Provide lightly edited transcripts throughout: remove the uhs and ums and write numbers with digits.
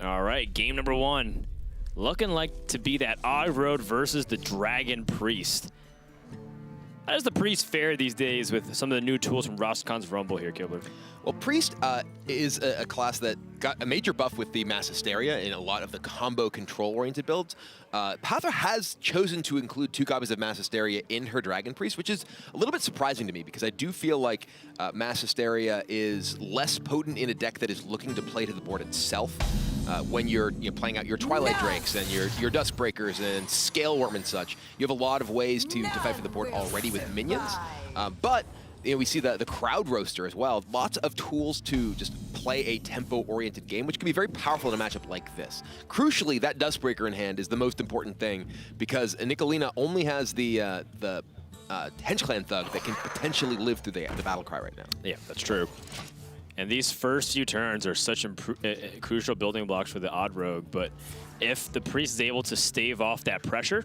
All right, game number 1. Looking like to be that Odd Road versus the Dragon Priest. How does the Priest fare these days with some of the new tools from Roscon's Rumble here, Kibler? Well, Priest is a class that got a major buff with the Mass Hysteria in a lot of the combo control-oriented builds. Pathra has chosen to include 2 copies of Mass Hysteria in her Dragon Priest, which is a little bit surprising to me because I do feel like Mass Hysteria is less potent in a deck that is looking to play to the board itself. When you're playing out your Twilight Drakes and your Duskbreakers and Scaleworm and such, you have a lot of ways to fight for the board already with minions. But we see the Crowd Roaster as well. Lots of tools to just play a tempo-oriented game, which can be very powerful in a matchup like this. Crucially, that Duskbreaker in hand is the most important thing because Nicholena only has the Hench Clan Thug that can potentially live through the battle cry right now. Yeah, that's true. And these first few turns are such crucial building blocks for the Odd Rogue, but if the Priest is able to stave off that pressure,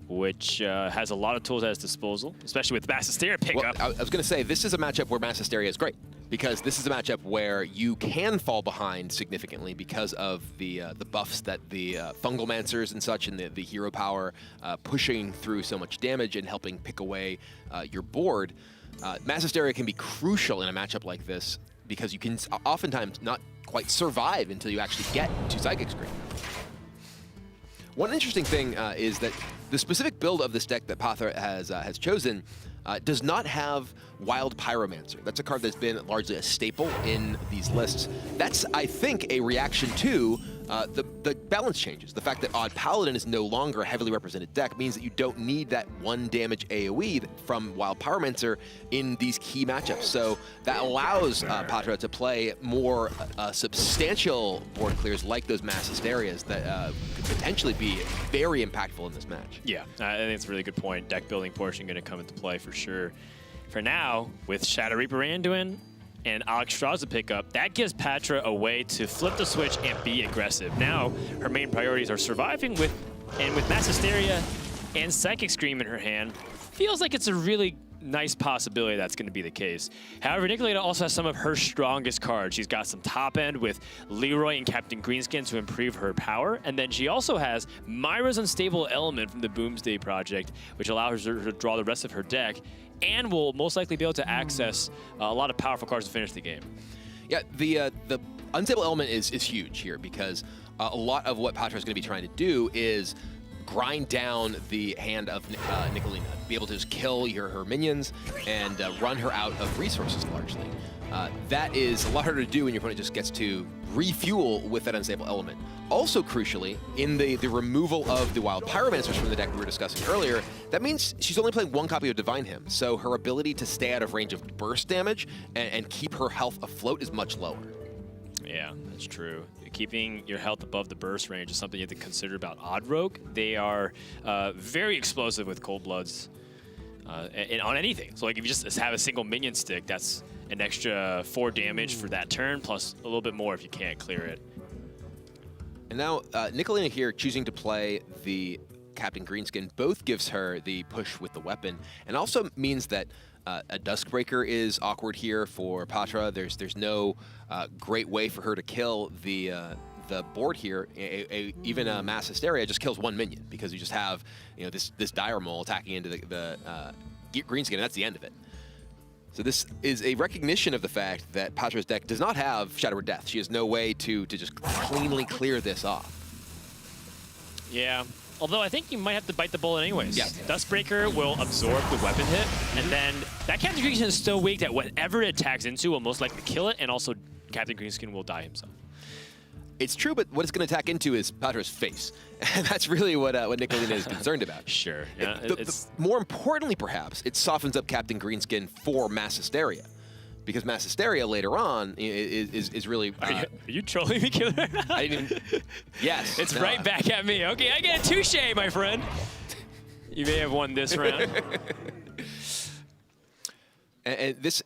which has a lot of tools at his disposal, especially with Mass Hysteria pickup. Well, I was going to say, this is a matchup where Mass Hysteria is great, because this is a matchup where you can fall behind significantly because of the buffs that the Fungalmancers and such and the hero power pushing through so much damage and helping pick away your board. Mass Hysteria can be crucial in a matchup like this because you can oftentimes not quite survive until you actually get to Psychic Scream. One interesting thing is that the specific build of this deck that Pathra has chosen does not have Wild Pyromancer. That's a card that's been largely a staple in these lists. That's, I think, a reaction to the balance changes. The fact that Odd Paladin is no longer a heavily represented deck means that you don't need that 1 damage AoE from Wild Pyromancer in these key matchups. So that allows Pathra to play more substantial board clears like those Mass Hysterias that could potentially be very impactful in this match. Yeah, I think it's a really good point. Deck building portion going to come into play for sure. For now, with Shadow Reaper Anduin and Alex Strauss pickup, that gives Pathra a way to flip the switch and be aggressive. Now, her main priorities are surviving with Mass Hysteria and Psychic Scream in her hand. Feels like it's a really nice possibility that's going to be the case. However, Nicholena also has some of her strongest cards. She's got some top end with Leroy and Captain Greenskin to improve her power, and then she also has Myra's Unstable Element from the Boomsday Project, which allows her to draw the rest of her deck, and will most likely be able to access a lot of powerful cards to finish the game. Yeah, the Unstable Element is huge here because a lot of what Pathra is going to be trying to do is grind down the hand of Nicholena, be able to just kill her minions and run her out of resources largely. That is a lot harder to do when your opponent just gets to refuel with that Unstable Element. Also crucially, in the removal of the Wild Pyromancers from the deck we were discussing earlier, that means she's only playing 1 copy of Divine Hymn, so her ability to stay out of range of burst damage and keep her health afloat is much lower. Yeah, that's true. Keeping your health above the burst range is something you have to consider about Odd Rogue. They are very explosive with Cold Bloods and on anything. So like if you just have a single minion stick, that's an extra 4 damage for that turn, plus a little bit more if you can't clear it. And now Nicholena here choosing to play the Captain Greenskin both gives her the push with the weapon, and also means that a Duskbreaker is awkward here for Pathra. There's no great way for her to kill the board here. Even a Mass Hysteria just kills 1 minion because you just have this Dire Mole attacking into the Greenskin, and that's the end of it. So this is a recognition of the fact that Pathra's deck does not have Shadow or Death. She has no way to just cleanly clear this off. Yeah. Although I think you might have to bite the bullet anyways. Yeah. Duskbreaker will absorb the weapon hit, and then that Captain Greenskin is so weak that whatever it attacks into will most likely kill it, and also Captain Greenskin will die himself. It's true, but what it's going to attack into is Pathra's face. And that's really what Nicholena is concerned about. Sure. Yeah, more importantly, perhaps, it softens up Captain Greenskin for Mass Hysteria. Because Mass Hysteria later on is really... Are you trolling me, Killer? I didn't... Yes. It's right back at me. Okay, I get a touche, my friend. You may have won this round. And this,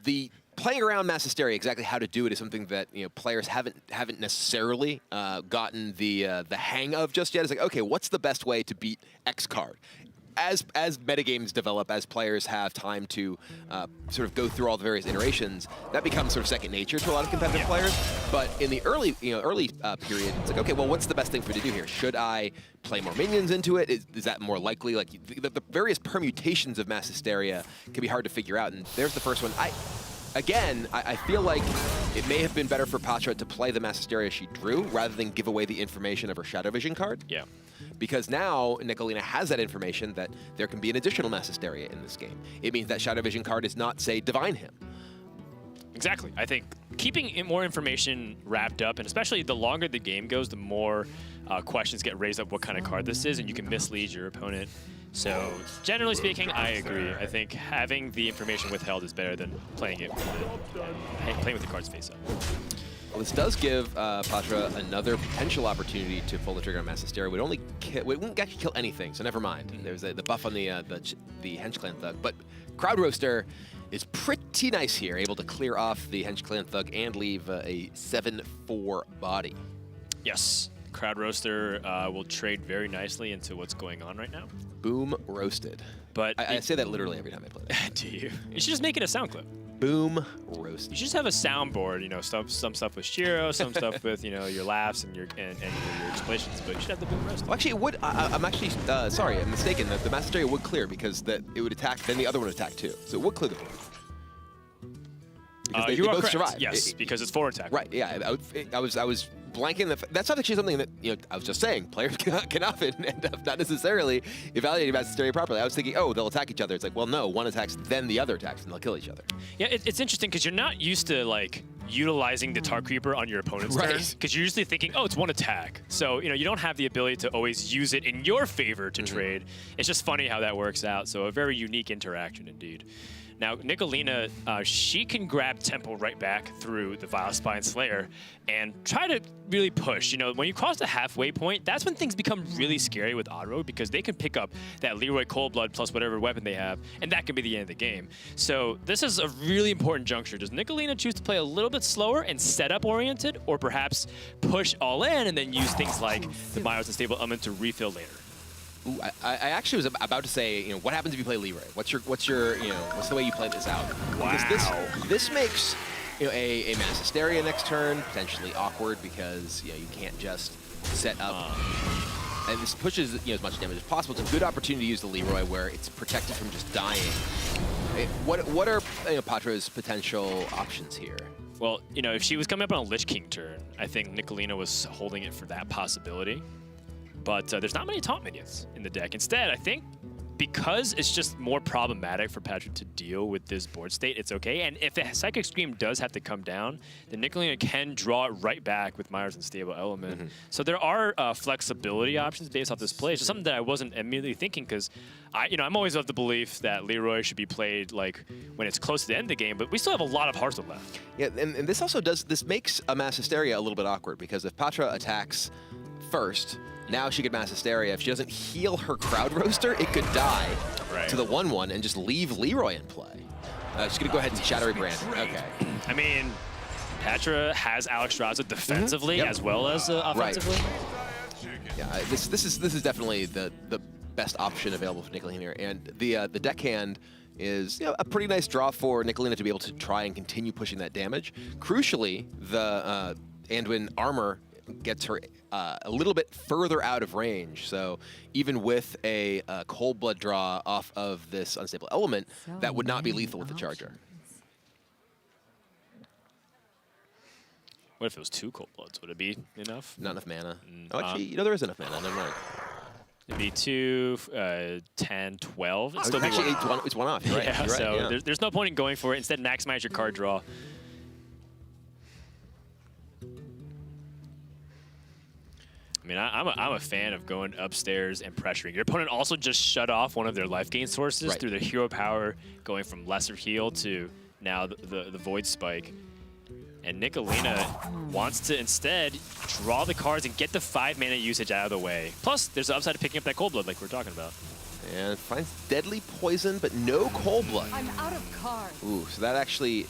the playing around Mass Hysteria, exactly how to do it, is something that players haven't necessarily gotten the hang of just yet. It's like, okay, what's the best way to beat X card? as metagames develop, as players have time to sort of go through all the various iterations, that becomes sort of second nature to a lot of competitive players. But in the early period, it's like, okay, well, what's the best thing for me to do here? Should I play more minions into it? Is that more likely? Like the various permutations of Mass Hysteria can be hard to figure out. And there's the first one. Again, I feel like it may have been better for Pathra to play the Mass Hysteria she drew rather than give away the information of her Shadow Vision card. Yeah. Because now Nicholena has that information that there can be an additional Mass Hysteria in this game. It means that Shadow Vision card is not, say, Divine Him. Exactly. I think keeping more information wrapped up, and especially the longer the game goes, the more questions get raised up what kind of card this is, and you can mislead your opponent. So, generally speaking, I agree. I think having the information withheld is better than playing it with the cards face up. Well, this does give Pathra another potential opportunity to pull the trigger on Mass Hysteria. We wouldn't actually kill anything, so never mind. There's the buff on the Hench Clan Thug, but Crowd Roaster is pretty nice here, able to clear off the Hench Clan Thug and leave a 7/4 body. Yes, Crowd Roaster will trade very nicely into what's going on right now. Boom roasted. But I say that literally every time I play that. Do you? You should just make it a sound clip. Boom roasted. You should just have a soundboard. You know, some stuff with Shiro, some stuff with your laughs and your explanations. But you should have the boom roasted. Well, actually, it would. I'm actually sorry, I'm mistaken. The Mass Hysteria would clear because it would attack, then the other one would attack too. So it would clear the board. Because they you are both correct. survive. Yes, because it's forward attack. Right. Yeah. I was blanking. That's not actually something that I was just saying. Players can often end up not necessarily evaluating Mass Hysteria properly. I was thinking, oh, they'll attack each other. It's like, well, no, one attacks, then the other attacks, and they'll kill each other. Yeah, it's interesting because you're not used to like utilizing the Tar Creeper on your opponent's turn, because you're usually thinking, oh, it's one attack. So you don't have the ability to always use it in your favor to trade. It's just funny how that works out. So a very unique interaction indeed. Now, Nicholena, she can grab tempo right back through the Vile Spine Slayer and try to really push. When you cross the halfway point, that's when things become really scary with Odd Road, because they can pick up that Leroy Coldblood plus whatever weapon they have, and that can be the end of the game. So this is a really important juncture. Does Nicholena choose to play a little bit slower and setup oriented, or perhaps push all in and then use things like the Myers Unstable Element to refill later? Ooh, I actually was about to say, what happens if you play Leroy? What's the way you play this out? Wow. Because this makes a Mass Hysteria next turn potentially awkward, because you can't just set up. And this pushes as much damage as possible. It's a good opportunity to use the Leroy where it's protected from just dying. What are Patra's potential options here? Well, if she was coming up on a Lich King turn, I think Nicholena was holding it for that possibility. But there's not many taunt minions in the deck. Instead, I think because it's just more problematic for Pathra to deal with this board state, it's okay. And if a Psychic Scream does have to come down, then Nicholena can draw it right back with Myers Unstable Element. So there are flexibility options based off this play. It's just something that I wasn't immediately thinking, because I'm always of the belief that Leroy should be played like when it's close to the end of the game, but we still have a lot of Hearthstone left. Yeah, and this also makes a Mass Hysteria a little bit awkward, because if Pathra attacks first, now she could Mass Hysteria. If she doesn't heal her Crowd Roaster, it could die to the 1/1 and just leave Leroy in play. She's going to go ahead and Shadowy Brand. Okay. I mean, Pathra has Alexstrasza defensively as well as offensively. Right. Yeah, this is definitely the best option available for Nicholena here. And the deckhand is a pretty nice draw for Nicholena to be able to try and continue pushing that damage. Crucially, the Anduin armor gets her a little bit further out of range. So even with a Cold Blood draw off of this Unstable Element, that would not be lethal with the Charger. What if it was 2 Cold Bloods? Would it be enough? Not enough mana. Oh, actually, there is enough mana. Never mind. It'd be 2, 10, 12. It's still actually, it's one off. You're right. Yeah, You're right. So there's no point in going for it. Instead, maximize your card draw. I mean, I'm a fan of going upstairs and pressuring. Your opponent also just shut off one of their life gain sources through their hero power, going from lesser heal to now the Void Spike. And Nicholena wants to instead draw the cards and get the 5 mana usage out of the way. Plus, there's the upside of picking up that Cold Blood like we're talking about. And finds Deadly Poison, but no Cold Blood. I'm out of cards. Ooh, so that actually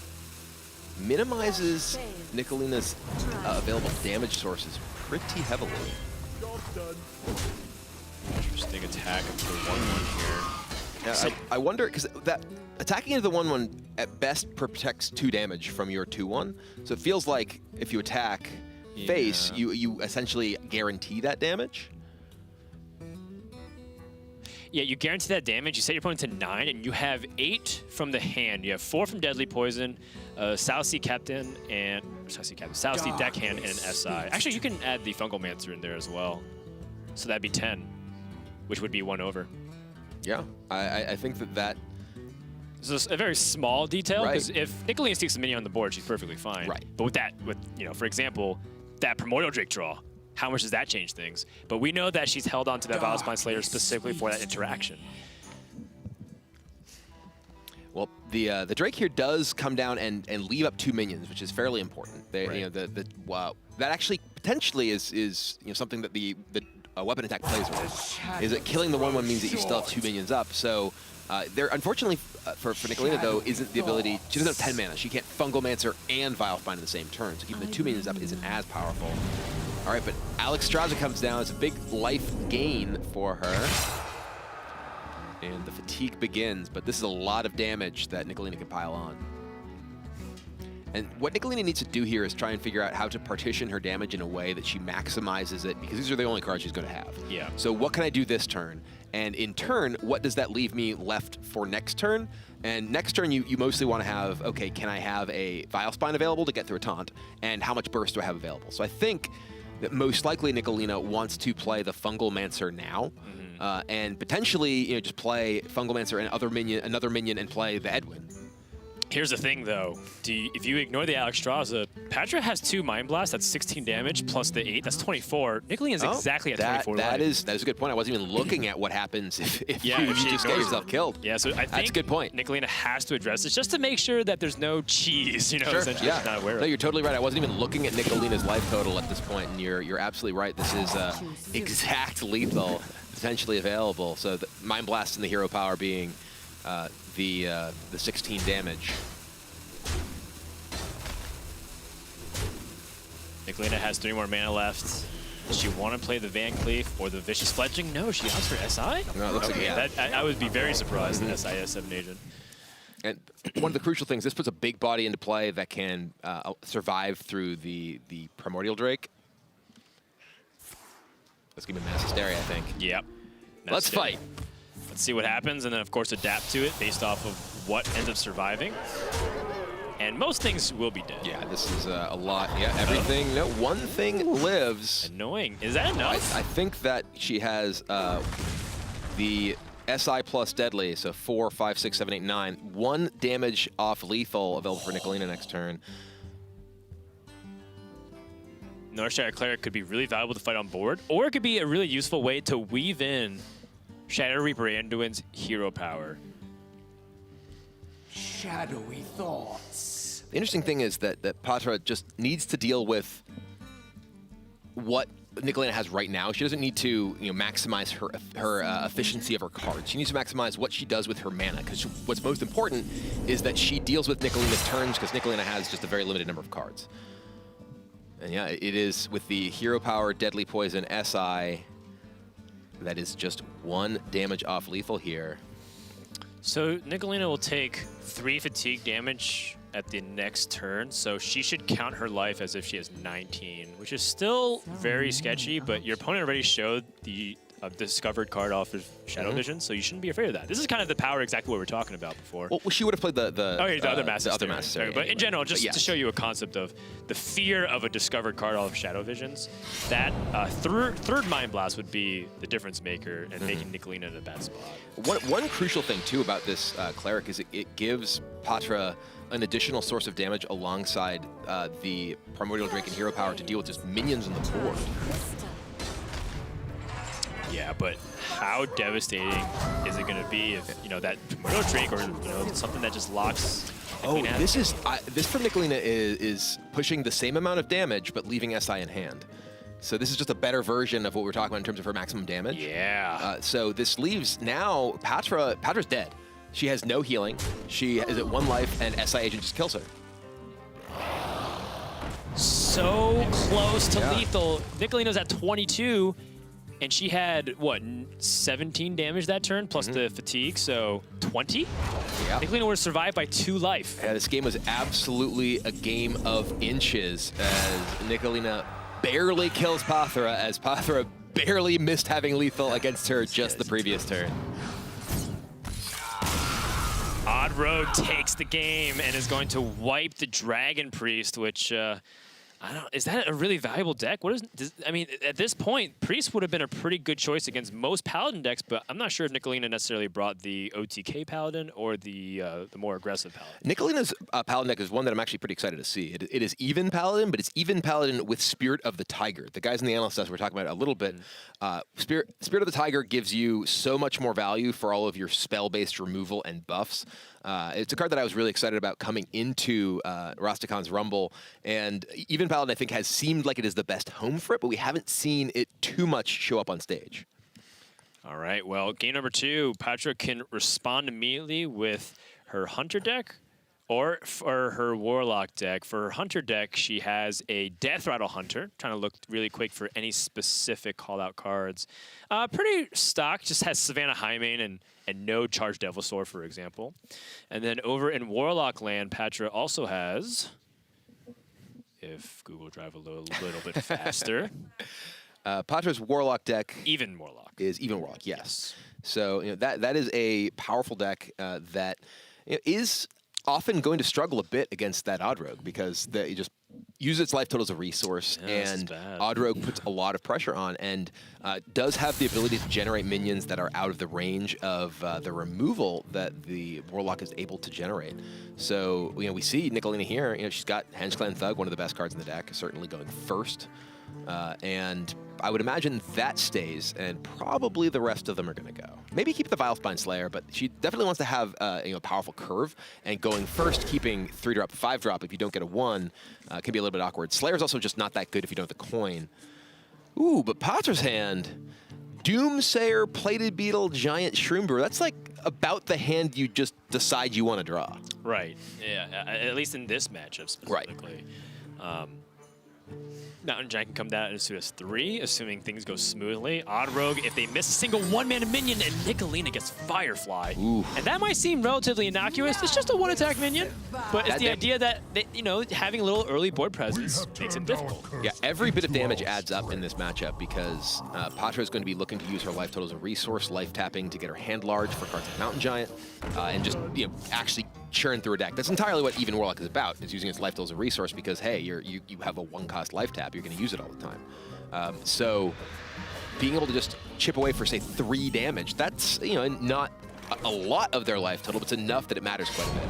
minimizes Nicolena's available damage sources pretty heavily. Interesting. interesting attack into the 1/1 here. Yeah, So- I wonder, because that attacking into the 1/1 at best protects 2 damage from your 2/1. So it feels like if you attack face, Yeah. you essentially guarantee that damage. Yeah, you guarantee that damage. You set your opponent to 9, and you have 8 from the hand. You have 4 from Deadly Poison, Southsea Captain, and Southsea Deckhand, and an SI. Actually, you can add the Fungal Mancer in there as well. So that'd be 10, which would be 1 over. Yeah, I think that So it's a very small detail, because Right. if Nicholena sticks a minion on the board, she's perfectly fine. Right. But with for example, that Primordial Drake draw, how much does that change things? But we know that she's held on to that Vile Spine Slayer specifically for that interaction. well, the Drake here does come down and leave up 2 minions, which is fairly important. They, Right. you know, that actually potentially is something that the weapon attack plays with. Is that killing the 1/1 means that you still have 2 minions up. So there, unfortunately, for Nicholena though, isn't the ability. She doesn't have 10 mana. She can't Fungal Mancer and Vile Spine in the same turn. So keeping the 2 minions up isn't as powerful. All right, but Alexstrasza comes down. It's a big life gain for her. And the fatigue begins, but this is a lot of damage that Nicholena can pile on. And what Nicholena needs to do here is try and figure out how to partition her damage in a way that she maximizes it, because these are the only cards she's going to have. Yeah. So what can I do this turn? And in turn, what does that leave me left for next turn? And next turn, you mostly want to have, okay, can I have a Vile Spine available to get through a taunt? And how much burst do I have available? So I think that most likely Nicholena wants to play the Fungal Mancer now. And potentially, just play Fungal Mancer and another minion, and play the Edwin. Here's the thing, though. If you ignore the Alexstrasza, Pathra has 2 Mind Blasts. That's 16 damage, plus the 8. That's 24. Nicolena's exactly at 24 that life. is a good point. I wasn't even looking at what happens if Yeah, you if she just get ignores yourself it. killed. Yeah, so I think That's a good point. Nicholena has to address this just to make sure that there's no cheese, essentially she's not aware No, of. you're totally right. I wasn't even looking at Nicolena's life total at this point, and you're absolutely right. This is exact lethal potentially available. So the Mind Blast and the hero power being the 16 damage. Nicholena has 3 more mana left. Does she want to play the Van Cleef or the Vicious Fledgling? No, she opts for SI? No, it looks like, yeah. I would be very surprised that SI is 7 agent. And one of the crucial things, this puts a big body into play that can survive through the Primordial Drake. Let's give him Mass Hysteria, I think. Yep. Let's fight. Let's see what happens, and then, of course, adapt to it based off of what ends up surviving. And most things will be dead. Yeah, this is a lot. Yeah, everything. No, one thing lives. Annoying. Is that enough? I think that she has the SI plus deadly, so 4, 5, 6, 7, 8, 9. 1 damage off lethal available for Nicholena next turn. Northshire Cleric could be really valuable to fight on board, or it could be a really useful way to weave in Shadow Reaper Anduin's hero power. Shadowy thoughts. The interesting thing is that Pathra just needs to deal with what Nicholena has right now. She doesn't need to maximize her efficiency of her cards. She needs to maximize what she does with her mana, because what's most important is that she deals with Nicolena's turns, because Nicholena has just a very limited number of cards. And yeah, it is with the hero power, deadly poison, SI, that is just 1 damage off lethal here. So Nicholena will take 3 fatigue damage at the next turn, so she should count her life as if she has 19, which is still very sketchy, but your opponent already showed the discovered card off of Shadow Vision, so you shouldn't be afraid of that. This is kind of the power exactly what we were talking about before. Well, she would have played the other Mass Hysteria Hysteria. But anyway. in general, just But to show you a concept of the fear of a discovered card off of Shadow Visions, that third Mind Blast would be the difference maker and making Nicholena in a bad spot. One crucial thing, too, about this Cleric is it gives Pathra an additional source of damage alongside the Primordial Drake and hero power to deal with just minions on the board. Yeah, but how devastating is it going to be if, that Primordial Drake or, something that just locks Oh, Nicholena? this from Nicholena is pushing the same amount of damage, but leaving SI in hand. So this is just a better version of what we're talking about in terms of her maximum damage. Yeah. So this leaves now Patra's dead. She has no healing. She is at 1 life, and SI agent just kills her. So close to Yeah. lethal. Nicolena's at 22, and she had, what, 17 damage that turn, plus the fatigue, so 20? Yeah. Nicholena would survive by 2 life. Yeah, this game was absolutely a game of inches as Nicholena barely kills Pathra, as Pathra barely missed having lethal against her just the previous turn. Odd Rogue takes the game and is going to wipe the Dragon Priest, which, I don't. Is that a really valuable deck? What is? I mean, at this point, Priest would have been a pretty good choice against most Paladin decks, but I'm not sure if Nicholena necessarily brought the OTK Paladin or the more aggressive Paladin. Nicolena's Paladin deck is one that I'm actually pretty excited to see. It is even Paladin, but it's even Paladin with Spirit of the Tiger. The guys in the analyst desk were talking about it a little bit. Spirit of the Tiger gives you so much more value for all of your spell-based removal and buffs. It's a card that I was really excited about coming into Rastakan's Rumble, and even Paladin, I think, has seemed like it is the best home for it, but we haven't seen it too much show up on stage. All right, well, game number 2, Pathra can respond immediately with her Hunter deck or for her Warlock deck. For her Hunter deck, she has a Death Rattle Hunter, trying to look really quick for any specific call-out cards. Pretty stock, just has Savannah Highmane and no Charged Devilsaur, for example. And then over in Warlock land, Pathra also has, if Google Drive a little bit faster. Patra's Warlock deck Even Warlock. is Even Warlock, yes. So that is a powerful deck that is often going to struggle a bit against that Odd Rogue because it just uses its life total as a resource, and Odd Rogue puts a lot of pressure on and does have the ability to generate minions that are out of the range of the removal that the Warlock is able to generate. So we see Nicholena here. She's got Henge Clan Thug, one of the best cards in the deck, certainly going first. And I would imagine that stays, and probably the rest of them are going to go. Maybe keep the Vilespine Slayer, but she definitely wants to have a powerful curve, and going first, keeping 3-drop, 5-drop if you don't get a 1 can be a little bit awkward. Slayer's also just not that good if you don't have the coin. Ooh, but Patra's hand, Doomsayer, Plated Beetle, Giant Shroom Brewer, that's like about the hand you just decide you want to draw. Right, yeah, at least in this matchup specifically. Right. Mountain Giant can come down into us 3, assuming things go smoothly. Odd Rogue, if they miss a single 1-mana minion, and Nicholena gets Firefly. Ooh. And that might seem relatively innocuous. It's just a 1-attack minion. But it's the idea that, having a little early board presence makes it difficult. Yeah, every bit of damage adds up in this matchup because Pathra is going to be looking to use her life total as a resource, life tapping to get her hand large for cards like Mountain Giant, and just actually churn through a deck. That's entirely what Even Warlock is about, is using its life total as a resource because, hey, you have a 1-cost life tap. You're going to use it all the time. So being able to just chip away for, say, 3 damage, that's, not a lot of their life total, but it's enough that it matters quite a bit.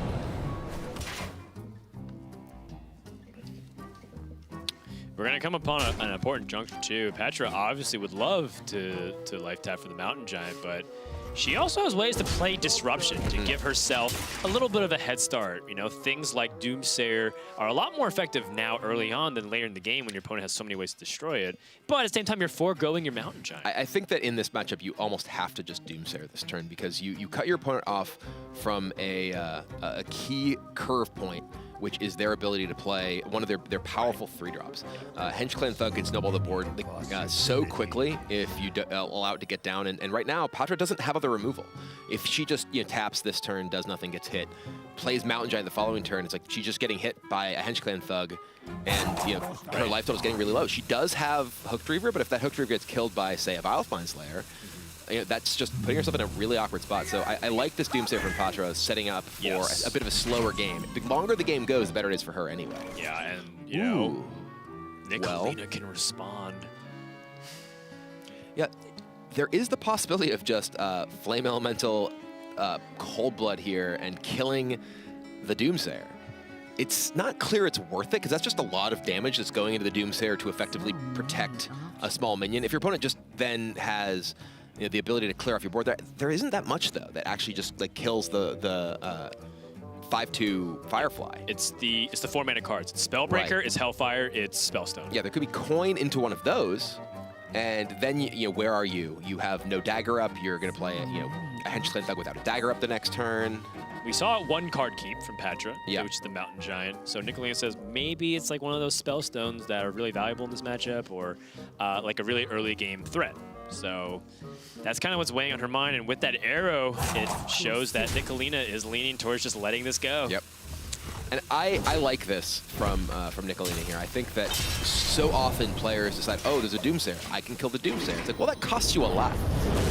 We're going to come upon an important juncture, too. Pathra obviously would love to life tap for the Mountain Giant, but she also has ways to play Disruption to give herself a little bit of a head start. Things like Doomsayer are a lot more effective now early on than later in the game when your opponent has so many ways to destroy it. But at the same time, you're foregoing your Mountain Giant. I think that in this matchup, you almost have to just Doomsayer this turn because you cut your opponent off from a key curve point, which is their ability to play one of their powerful 3-drops. Henge Clan Thug can snowball the board so quickly if you allow it to get down. And right now, Pathra doesn't have other removal. If she just taps this turn, does nothing, gets hit, plays Mountain Giant the following turn, it's like she's just getting hit by a Henge Clan Thug, and her life total is getting really low. She does have Hooked Reaver, but if that Hooked Reaver gets killed by, say, a Vilespine Slayer, that's just putting yourself in a really awkward spot. So I like this Doomsayer from Pathra setting up for a bit of a slower game. The longer the game goes, the better it is for her anyway. Yeah, and, Nicholena can respond. Yeah, there is the possibility of just Flame Elemental Cold Blood here and killing the Doomsayer. It's not clear it's worth it, because that's just a lot of damage that's going into the Doomsayer to effectively protect a small minion. If your opponent just then has the ability to clear off your board, there isn't that much, though, that actually just kills the 5/2 Firefly. It's the 4-mana cards. It's Spellbreaker, Right. it's Hellfire, it's Spellstone. Yeah, there could be coin into one of those, and then where are you? You have no dagger up. You're going to play a Henge Clan Thug without a dagger up the next turn. We saw 1 card keep from Pathra, Yeah. which is the Mountain Giant. So Nicholena says maybe it's like one of those Spellstones that are really valuable in this matchup, or like a really early game threat. So that's kind of what's weighing on her mind. And with that arrow, it shows that Nicholena is leaning towards just letting this go. Yep. And I like this from Nicholena here. I think that so often players decide, oh, there's a Doomsayer. I can kill the Doomsayer. It's like, well, that costs you a lot.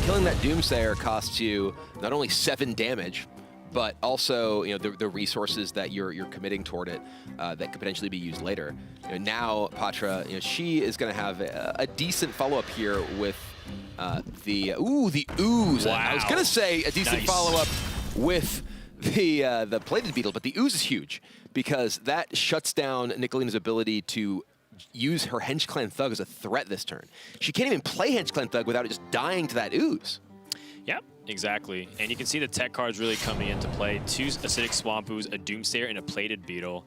Killing that Doomsayer costs you not only 7 damage, but also the resources that you're committing toward it that could potentially be used later. Now Pathra, she is going to have a decent follow-up here with the ooze. Wow. I was going to say a decent follow-up with the plated beetle, but the ooze is huge because that shuts down Nicolena's ability to use her Hench Clan Thug as a threat this turn. She can't even play Hench Clan Thug without it just dying to that ooze. Yep, exactly. And you can see the tech cards really coming into play. 2 acidic swamp ooze, a Doomsayer, and a plated beetle.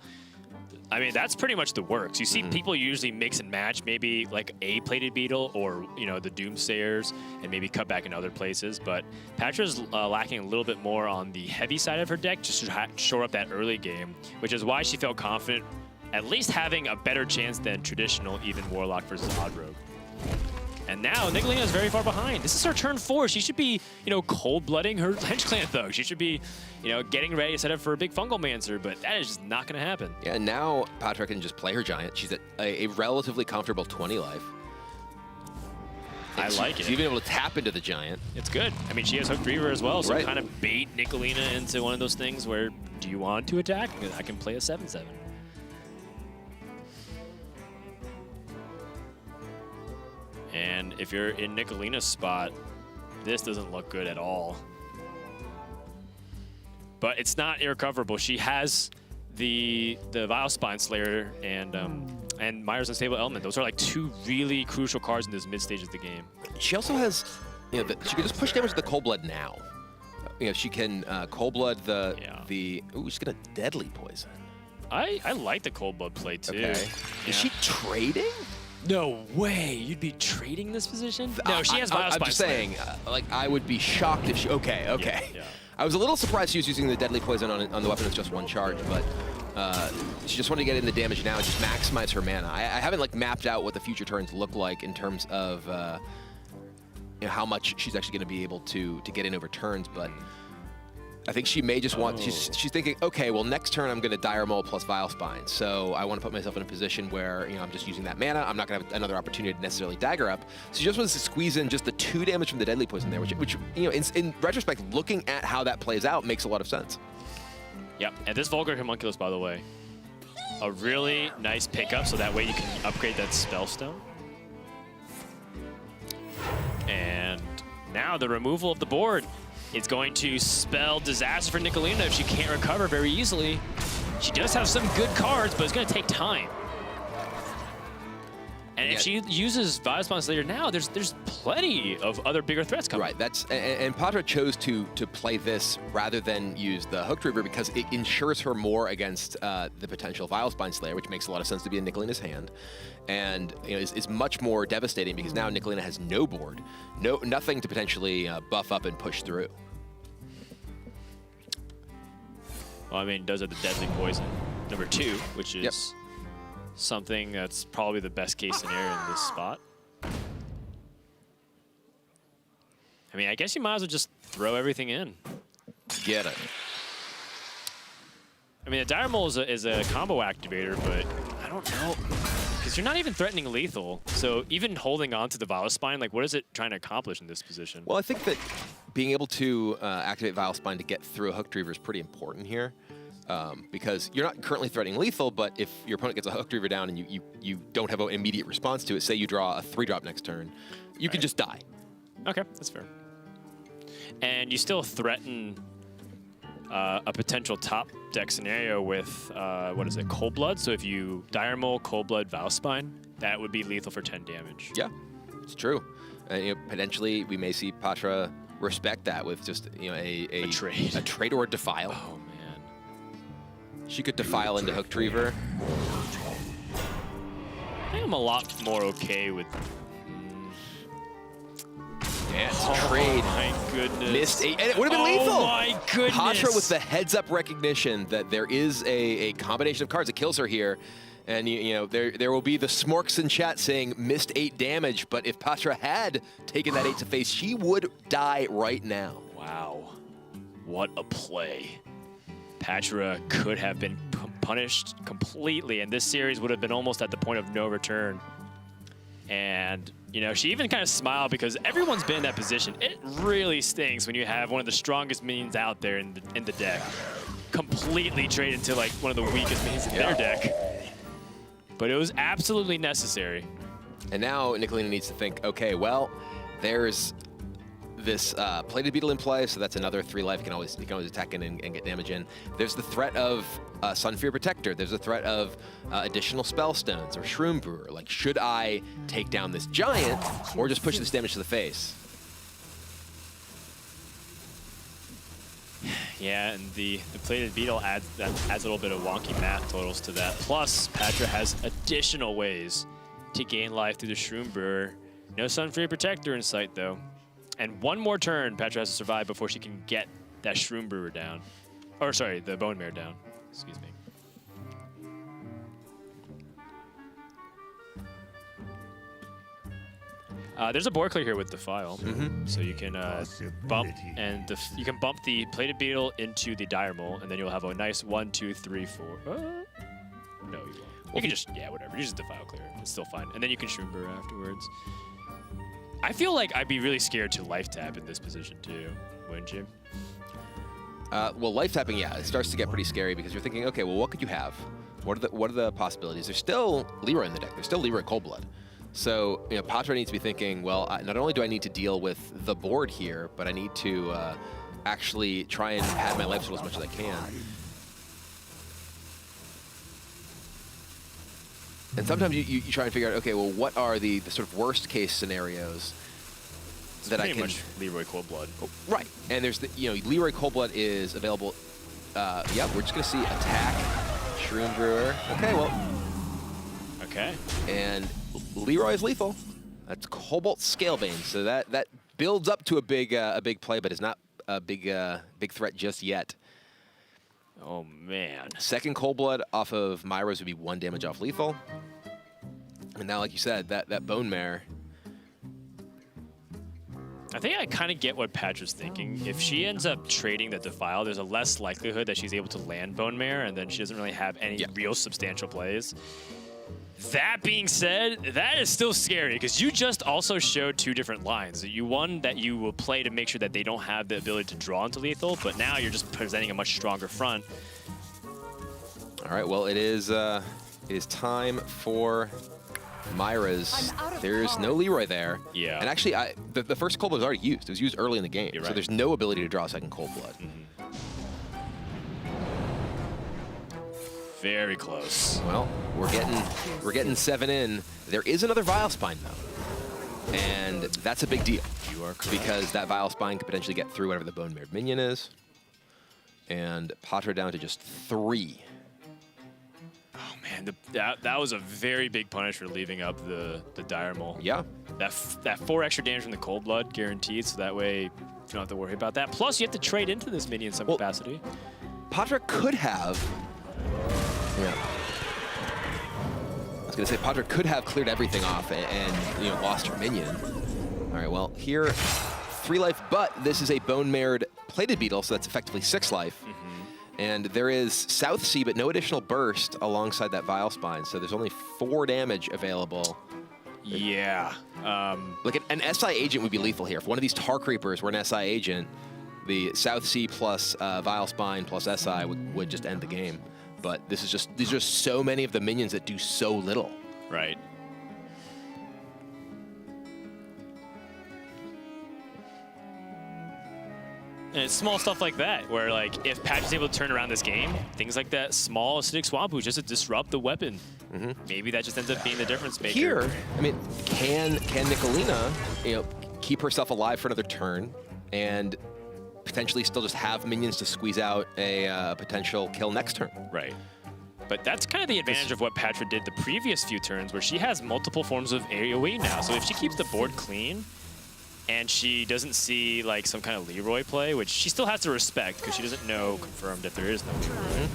I mean, that's pretty much the works. You see people usually mix and match maybe like a plated beetle or, the Doomsayers and maybe cut back in other places. But Patra's lacking a little bit more on the heavy side of her deck just to shore up that early game, which is why she felt confident at least having a better chance than traditional even Warlock versus Odd Rogue. And now Nicholena is very far behind. This is her turn 4. She should be, cold-blooding her Hench Clan Thug. She should be, getting ready to set up for a big Fungal Mancer, but that is just not going to happen. Yeah, now Pathra can just play her Giant. She's at a relatively comfortable 20 life. I like it. She's even able to tap into the Giant. It's good. I mean, she has Hooked Reaver as well, so Right. kind of bait Nicholena into one of those things where, do you want to attack? I can play a 7/7. And if you're in Nicolena's spot, this doesn't look good at all. But it's not irrecoverable. She has the Vile Spine Slayer and Myra's Unstable Element. Those are like 2 really crucial cards in this mid stage of the game. She also has, she can just push damage to the Cold Blood now. She can Cold Blood ooh, she's gonna Deadly Poison. I like the Cold Blood play too. Okay. Yeah. Is she trading? No way! You'd be trading this position? No, she has Vile Spine I'm just saying, I would be shocked if she. Okay. Yeah. I was a little surprised she was using the Deadly Poison on the weapon that's just 1 charge, but she just wanted to get in the damage now and just maximize her mana. I haven't mapped out what the future turns look like in terms of how much she's actually going to be able to get in over turns, but I think she may just want. She's thinking, okay, well next turn I'm going to Dire Maul plus Vile Spine, so I want to put myself in a position where I'm just using that mana. I'm not going to have another opportunity to necessarily dagger up. So she just wants to squeeze in just the 2 damage from the Deadly Poison there, which in retrospect, looking at how that plays out, makes a lot of sense. Yep, and this Vulgar Homunculus, by the way, a really nice pickup, so that way you can upgrade that Spellstone. And now the removal of the board. It's going to spell disaster for Nicholena if she can't recover very easily. She does have some good cards, but it's going to take time. And if she uses Vile Spine Slayer now, there's plenty of other bigger threats coming. Right. And Pathra chose to play this rather than use the Hooked Reaver because it ensures her more against the potential Vile Spine Slayer, which makes a lot of sense to be in Nicolena's hand, and is much more devastating because now Nicholena has no board, nothing to potentially buff up and push through. Well, I mean, it does have the Deadly Poison, number 2, which is something that's probably the best case scenario in this spot. I mean, I guess you might as well just throw everything in. Get it. I mean, the Dire Maul is a combo activator, but I don't know. Because you're not even threatening lethal. So even holding on to the Vile Spine, what is it trying to accomplish in this position? Well, I think that being able to activate Vile Spine to get through a Hooked Reaver is pretty important here. Because you're not currently threatening lethal, but if your opponent gets a Hooked Reaver down and you don't have an immediate response to it, say you draw a 3-drop next turn, you can just die. Okay, that's fair. And you still threaten a potential top deck scenario with, what is it, Cold Blood? So if you Dire Maul, Cold Blood, Vile Spine, that would be lethal for 10 damage. Yeah, it's true. Potentially, we may see Pathra respect that with just a trade. A trade or a Defile. Oh, man. She could Defile into Hooked Reaver. I think I'm a lot more okay with... Yeah, it's a trade. Oh, my goodness. Missed 8, and it would have been lethal. Oh, my goodness. Pathra with the heads-up recognition that there is a combination of cards that kills her here. And you know there will be the smorks in chat saying missed 8 damage, but if Pathra had taken that 8 to face, she would die right now. Wow, what a play. Pathra could have been punished completely, and this series would have been almost at the point of no return. And, you know, she even kind of smiled because everyone's been in that position. It really stinks when you have one of the strongest minions out there in the deck completely traded to, like, one of the weakest minions in their deck. But it was absolutely necessary. And now Nicholena needs to think, okay, well, there's this plated beetle in play, so that's another 3 life. You can always attack in and get damage in. There's the threat of Sunfear Protector. There's a threat of additional Spellstones or Shroom Brewer. Like, should I take down this giant or just push this damage to the face? Yeah, and the plated beetle adds a little bit of wonky math totals to that. Plus, Pathra has additional ways to gain life through the Shroom Brewer. No Sunfear Protector in sight, though. And one more turn Pathra has to survive before she can get that Shroom Brewer down. Or, sorry, the Bone Mare down. Excuse me. There's a board clear here with the file, so you can bump the plated beetle into the dire mole, and then you'll have a nice 1, 2, 3, 4. No, you won't. You can just whatever. Use the file clear. It's still fine, and then you can Shroom Brewer afterwards. I feel like I'd be really scared to life tap in this position too, wouldn't you? Well, life tapping, yeah, it starts to get pretty scary because you're thinking, okay, well, what could you have? What are the possibilities? There's still Leroy in the deck. There's still Leroy Coldblood. So, you know, Pathra needs to be thinking, well, not only do I need to deal with the board here, but I need to actually try and pad my life total as much as I can. And sometimes you try and figure out, okay, well, what are the sort of worst case scenarios that I can... Pretty much Leroy Coldblood. Oh, right. And there's the, you know, Leroy Coldblood is available. Yeah, we're just going to see attack, Shroom Brewer. Okay, well. Okay. And Leroy is lethal. That's Cobalt Scalebane. So that builds up to a big play, but is not a big threat just yet. Oh, man. Second Coldblood off of Myra's would be 1 damage off lethal. And now, like you said, that Bone Mare. I think I kind of get what Patra's thinking. If she ends up trading the Defile, there's a less likelihood that she's able to land Bone Mare, and then she doesn't really have any real substantial plays. That being said, that is still scary because you just also showed 2 different lines. One that you will play to make sure that they don't have the ability to draw into lethal, but now you're just presenting a much stronger front. All right, well, it is time for Myra's. There's no Leroy there. Yeah. And actually, the first Coldblood was already used. It was used early in the game, so there's no ability to draw a second Coldblood. Very close. Well, we're getting 7 in. There is another Vile Spine though, and that's a big deal. You are correct. Because that Vile Spine could potentially get through whatever the Bone Mare minion is, and Pathra down to just 3. Oh man, that was a very big punish for leaving up the dire mole. Yeah. That 4 extra damage from the Coldblood guaranteed, so that way you don't have to worry about that. Plus, you have to trade into this minion in some capacity. Pathra could have. Yeah. I was gonna say Pathra could have cleared everything off and you know lost her minion. All right, well here 3 life, but this is a Bone Mared plated beetle, so that's effectively 6 life. And there is South Sea, but no additional burst alongside that Vile Spine, so there's only 4 damage available. Yeah. Like an SI agent would be lethal here. If one of these Tar Creepers were an SI agent, the South Sea plus Vile Spine plus SI would just end the game. But these are just so many of the minions that do so little. Right. And it's small stuff like that, where like if Patch is able to turn around this game, things like that small acidic swamp ooze just to disrupt the weapon. Maybe that just ends up being the difference maker. Here, I mean, can Nicholena, you know, keep herself alive for another turn and potentially still just have minions to squeeze out a potential kill next turn? Right. But that's kind of the advantage of what Pathra did the previous few turns, where she has multiple forms of AoE now. So if she keeps the board clean, and she doesn't see like some kind of Leroy play, which she still has to respect because she doesn't know confirmed if there is no Leroy.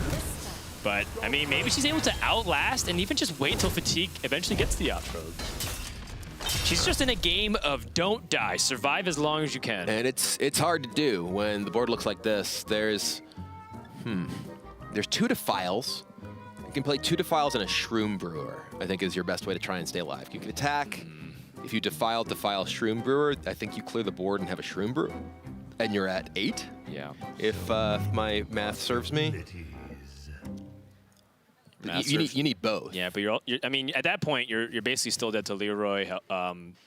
But, I mean, maybe she's able to outlast and even just wait till Fatigue eventually gets the Outro. She's just in a game of don't die, survive as long as you can. And it's hard to do when the board looks like this. There's 2 Defiles. You can play 2 Defiles and a Shroom Brewer, I think is your best way to try and stay alive. You can attack. If you Defile Shroom Brewer, I think you clear the board and have a Shroom Brewer. And you're at 8? Yeah. If my math serves me. You need both. Yeah, but I mean, at that point, you're basically still dead to Leroy,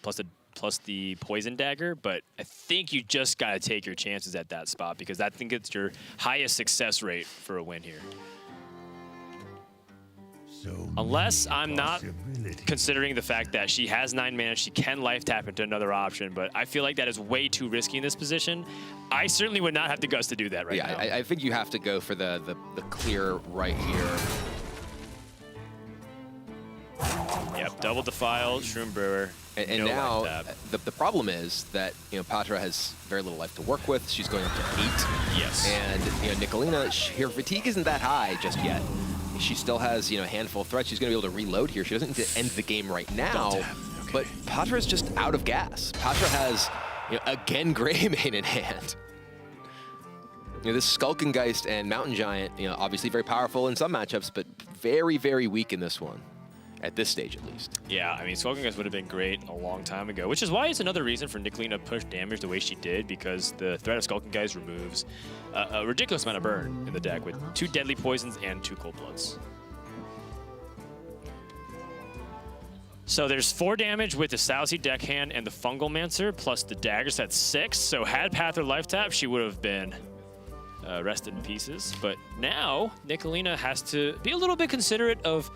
plus the poison dagger. But I think you just gotta take your chances at that spot because I think it's your highest success rate for a win here. Unless I'm not considering the fact that she has 9 mana, she can life tap into another option, but I feel like that is way too risky in this position. I certainly would not have the guts to do that right now. Yeah, I think you have to go for the clear right here. Yep, double Defile, Shroom Brewer. And no now the problem is that Pathra has very little life to work with. She's going up to 8. Yes. And Nicholena, her fatigue isn't that high just yet. She still has a handful of threats. She's going to be able to reload here. She doesn't need to end the game right now. Okay. But Pathra's just out of gas. Pathra has again Greymane in hand. This Skulkengeist and Mountain Giant, obviously very powerful in some matchups, but very, very weak in this one. At this stage, at least. Yeah, I mean, Skulkengeist would have been great a long time ago, which is why it's another reason for Nicholena to push damage the way she did, because the threat of Skulkengeist removes a ridiculous amount of burn in the deck with 2 deadly poisons and 2 cold bloods. So there's 4 damage with the Southsea Deckhand and the Fungal Mancer, plus the daggers at 6. So had Pathra life tap, she would have been rested in pieces. But now Nicholena has to be a little bit considerate of,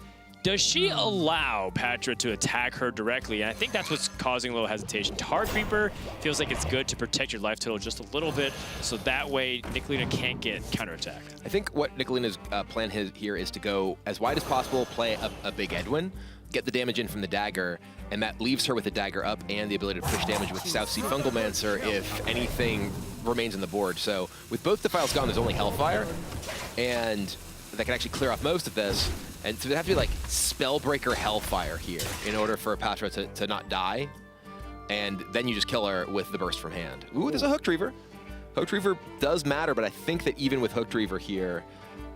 does she allow Pathra to attack her directly? And I think that's what's causing a little hesitation. Heart Reaper feels like it's good to protect your life total just a little bit, so that way Nicholena can't get counterattacked. I think what Nicolena's plan here is to go as wide as possible, play a big Edwin, get the damage in from the dagger, and that leaves her with the dagger up and the ability to push damage with Southsea Fungalmancer if anything remains on the board. So with both Defiles gone, there's only Hellfire, and that can actually clear off most of this. And so they have to be like Spellbreaker Hellfire here in order for Pathra to not die. And then you just kill her with the burst from hand. Ooh, there's a Hooked Reaver. Hooked Reaver does matter, but I think that even with Hooked Reaver here,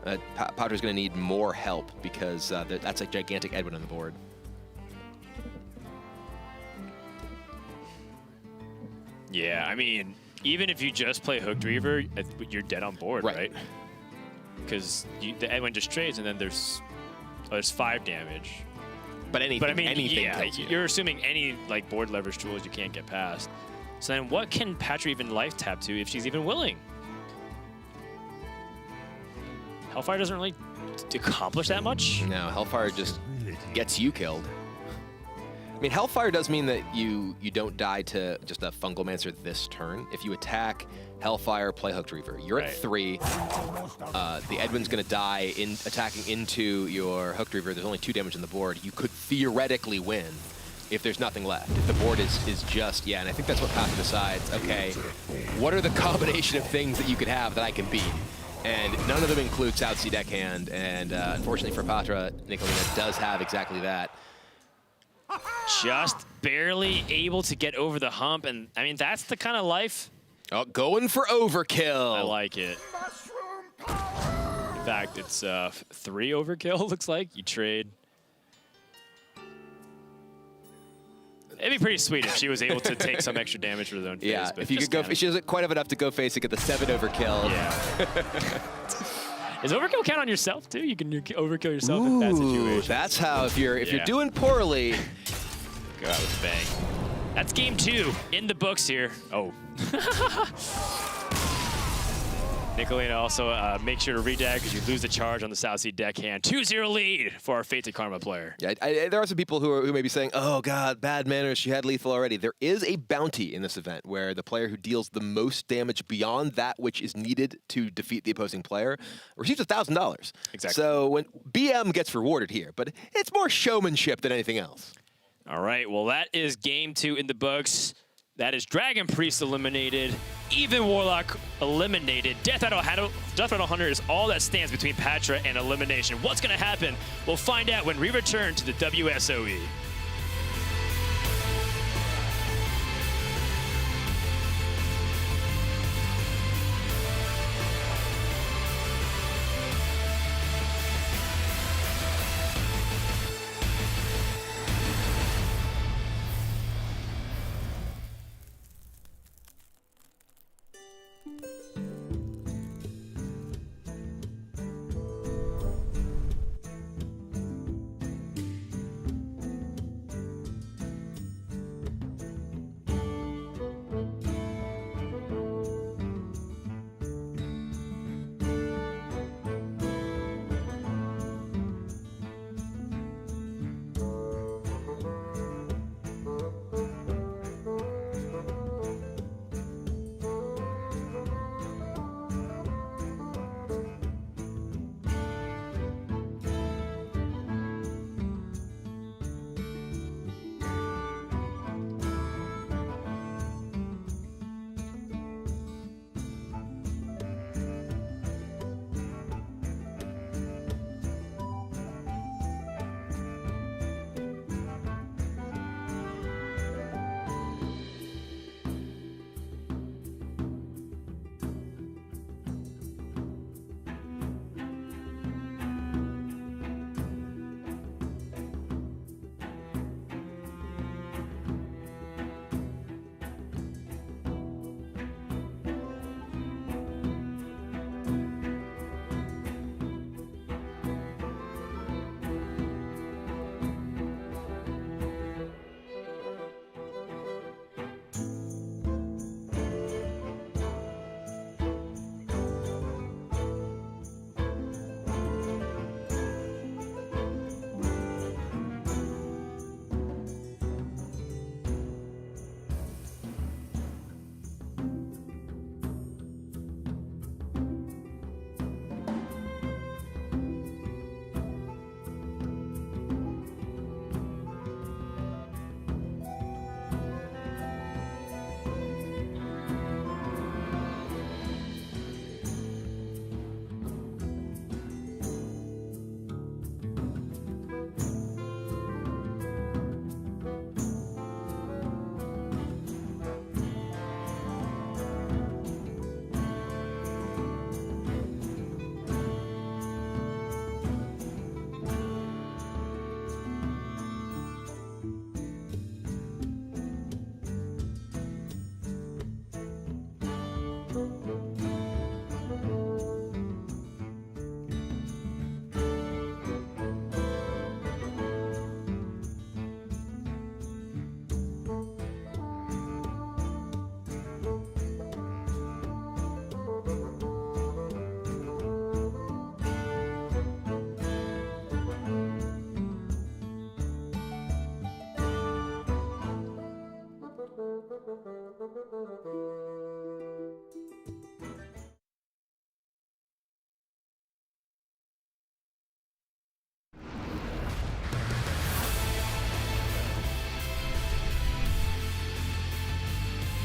Patra's going to need more help because that's a gigantic Edwin on the board. Yeah, I mean, even if you just play Hooked Reaver, you're dead on board, right? Because the Edwin just trades, and then there's 5 damage. But anything kills you. You're assuming any board leverage tools you can't get past. So then what can Pathra even life tap to if she's even willing? Hellfire doesn't really accomplish that much. No, Hellfire just gets you killed. I mean, Hellfire does mean that you don't die to just a Fungalmancer this turn. If you attack Hellfire, play Hooked Reaver. You're at 3. The Edwin's going to die in attacking into your Hooked Reaver. There's only 2 damage on the board. You could theoretically win if there's nothing left. If the board is just, and I think that's what Pathra decides. Okay, what are the combination of things that you could have that I can beat? And none of them include Southsea Deckhand. And unfortunately for Pathra, Nicholena does have exactly that. Just barely able to get over the hump. And I mean, that's the kind of life. Oh, going for overkill. I like it. In fact, it's 3 overkill, looks like. You trade. It'd be pretty sweet if she was able to take some extra damage for her own face. Yeah, if you could go, she doesn't quite have enough to go face to get the 7 overkill. Yeah. Does overkill count on yourself too? You can overkill yourself in that situation. That's how, if you're doing poorly, go out with a bang. That's game 2 in the books here. Oh. Nicholena also make sure to redag because you lose the charge on the Southsea Deckhand. 2-0 lead for our Fated Karma player. Yeah, there are some people who may be saying, oh God, bad manners, she had lethal already. There is a bounty in this event where the player who deals the most damage beyond that which is needed to defeat the opposing player receives $1,000. Exactly. So when BM gets rewarded here, but it's more showmanship than anything else. All right, well that is game 2 in the books. That is Dragon Priest eliminated, Even Warlock eliminated. Death Rattle Hunter is all that stands between Pathra and elimination. What's going to happen? We'll find out when we return to the WSOE.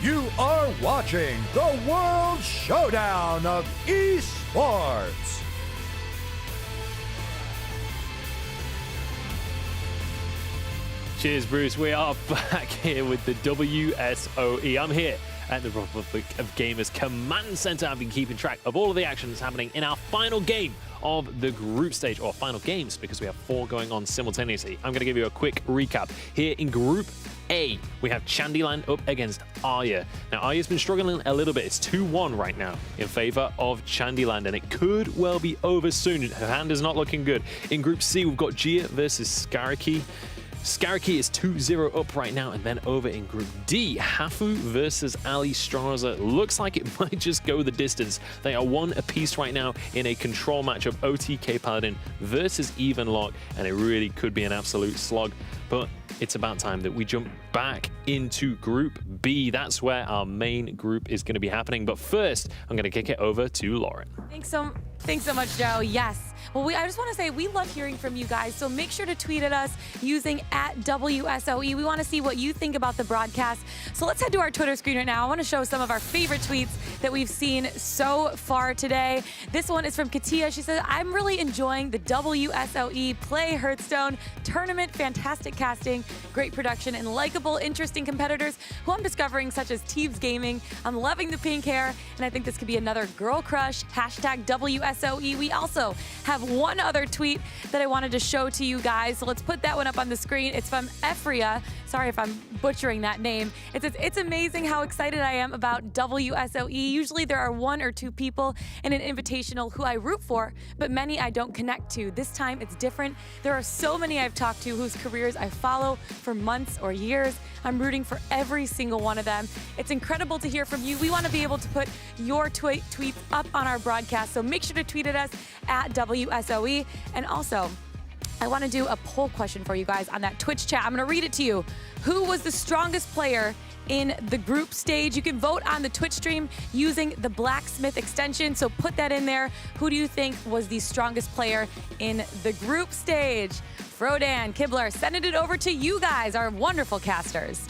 You are watching the World Showdown of Esports. Cheers, Bruce. We are back here with the WSOE. I'm here at the Republic of Gamers Command Center. I've been keeping track of all of the action that's happening in our final game of the group stage, or final games, because we have 4 going on simultaneously. I'm going to give you a quick recap. Here in Group A, we have Chandyland up against Arya. Now, Arya's been struggling a little bit. It's 2-1 right now in favor of Chandyland, and it could well be over soon. Her hand is not looking good. In Group C, we've got Gia versus Skaraki. Skaraki is 2-0 up right now, and then over in Group D, Hafu versus Ali Straza. Looks like it might just go the distance. They are 1 apiece right now in a control match of OTK Paladin versus Even Lock, and it really could be an absolute slog. But it's about time that we jump back into Group B. That's where our main group is going to be happening. But first, I'm going to kick it over to Lauren. Thanks so much, Joe. Yes. Well, I just want to say we love hearing from you guys, so make sure to tweet at us using @WSOE. We want to see what you think about the broadcast. So let's head to our Twitter screen right now. I want to show some of our favorite tweets that we've seen so far today. This one is from Katia. She says, I'm really enjoying the WSOE Play Hearthstone tournament. Fantastic casting, great production, and likable, interesting competitors who I'm discovering, such as Teeves Gaming. I'm loving the pink hair, and I think this could be another girl crush. #WSOE. We also have one other tweet that I wanted to show to you guys. So let's put that one up on the screen. It's from Ephria. Sorry if I'm butchering that name. It says, it's amazing how excited I am about WSOE. Usually there are 1 or 2 people in an invitational who I root for, but many I don't connect to. This time it's different. There are so many I've talked to whose careers I follow for months or years. I'm rooting for every single one of them. It's incredible to hear from you. We want to be able to put your tweets up on our broadcast, so make sure to tweet at us @WSOE. And also, I want to do a poll question for you guys on that Twitch chat. I'm going to read it to you. Who was the strongest player in the group stage? You can vote on the Twitch stream using the Blacksmith extension, so put that in there. Who do you think was the strongest player in the group stage? Frodan, Kibler, sending it over to you guys, our wonderful casters.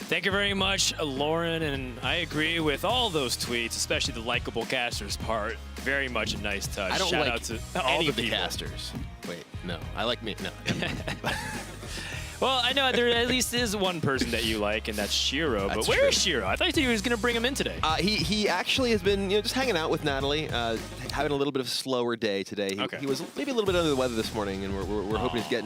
Thank you very much, Lauren, and I agree with all those tweets, especially the likable casters part. Very much a nice touch. I don't Shout like out to all any of the people. casters. Wait, no. I like me. No. Well, I know there at least is one person that you like, and that's Shiro. But That's where true. is Shiro? I thought he was going to bring him in today. He actually has been just hanging out with Natalie, having a little bit of a slower day today. Okay. He was maybe a little bit under the weather this morning, and we're hoping he's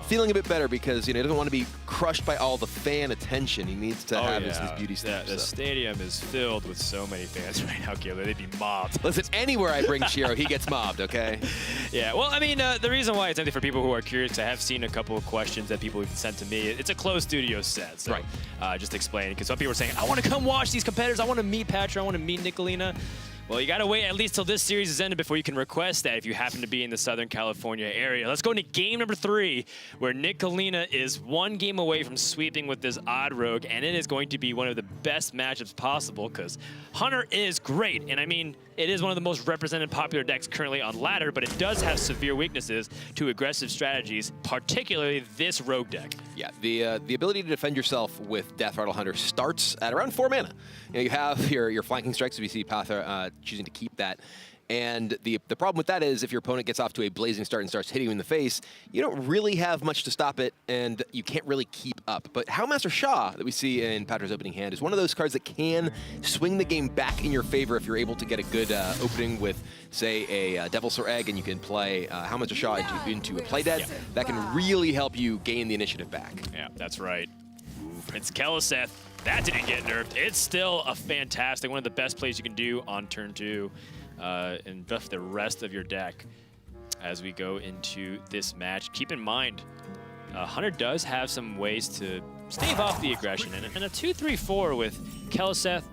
feeling a bit better because he doesn't want to be crushed by all the fan attention. He needs to have his beauty stuff. The stadium is filled with so many fans right now, Kayla. They'd be mobbed. Listen, anywhere I bring Shiro, he gets mobbed, okay? Yeah, well, I mean, the reason why it's empty for people who are curious, I have seen a couple of questions that people have sent to me. It's a closed studio set, so just explain, because some people are saying, I want to come watch these competitors, I want to meet Pathra, I want to meet Nicholena. Well, you got to wait at least till this series is ended before you can request that if you happen to be in the Southern California area. Let's go into game number 3, where Nicholena is 1 game away from sweeping with this odd rogue, and it is going to be one of the best matchups possible because Hunter is great, and I mean, it is one of the most represented popular decks currently on ladder, but it does have severe weaknesses to aggressive strategies, particularly this rogue deck. Yeah, the ability to defend yourself with Death Rattle Hunter starts at around 4 mana. You have your flanking strikes, if you see Pathra choosing to keep that. And the problem with that is if your opponent gets off to a blazing start and starts hitting you in the face, you don't really have much to stop it, and you can't really keep up. But Houndmaster Shah that we see in Patra's opening hand is one of those cards that can swing the game back in your favor if you're able to get a good opening with, say, a Devil's Sour Egg, and you can play Houndmaster Shah into a play dead. That can really help you gain the initiative back. Yeah, that's right. It's Keleseth. That didn't get nerfed. It's still a fantastic, one of the best plays you can do on turn 2. And buff the rest of your deck as we go into this match. Keep in mind, Hunter does have some ways to stave off the aggression. And a 2-3-4 with Keleseth,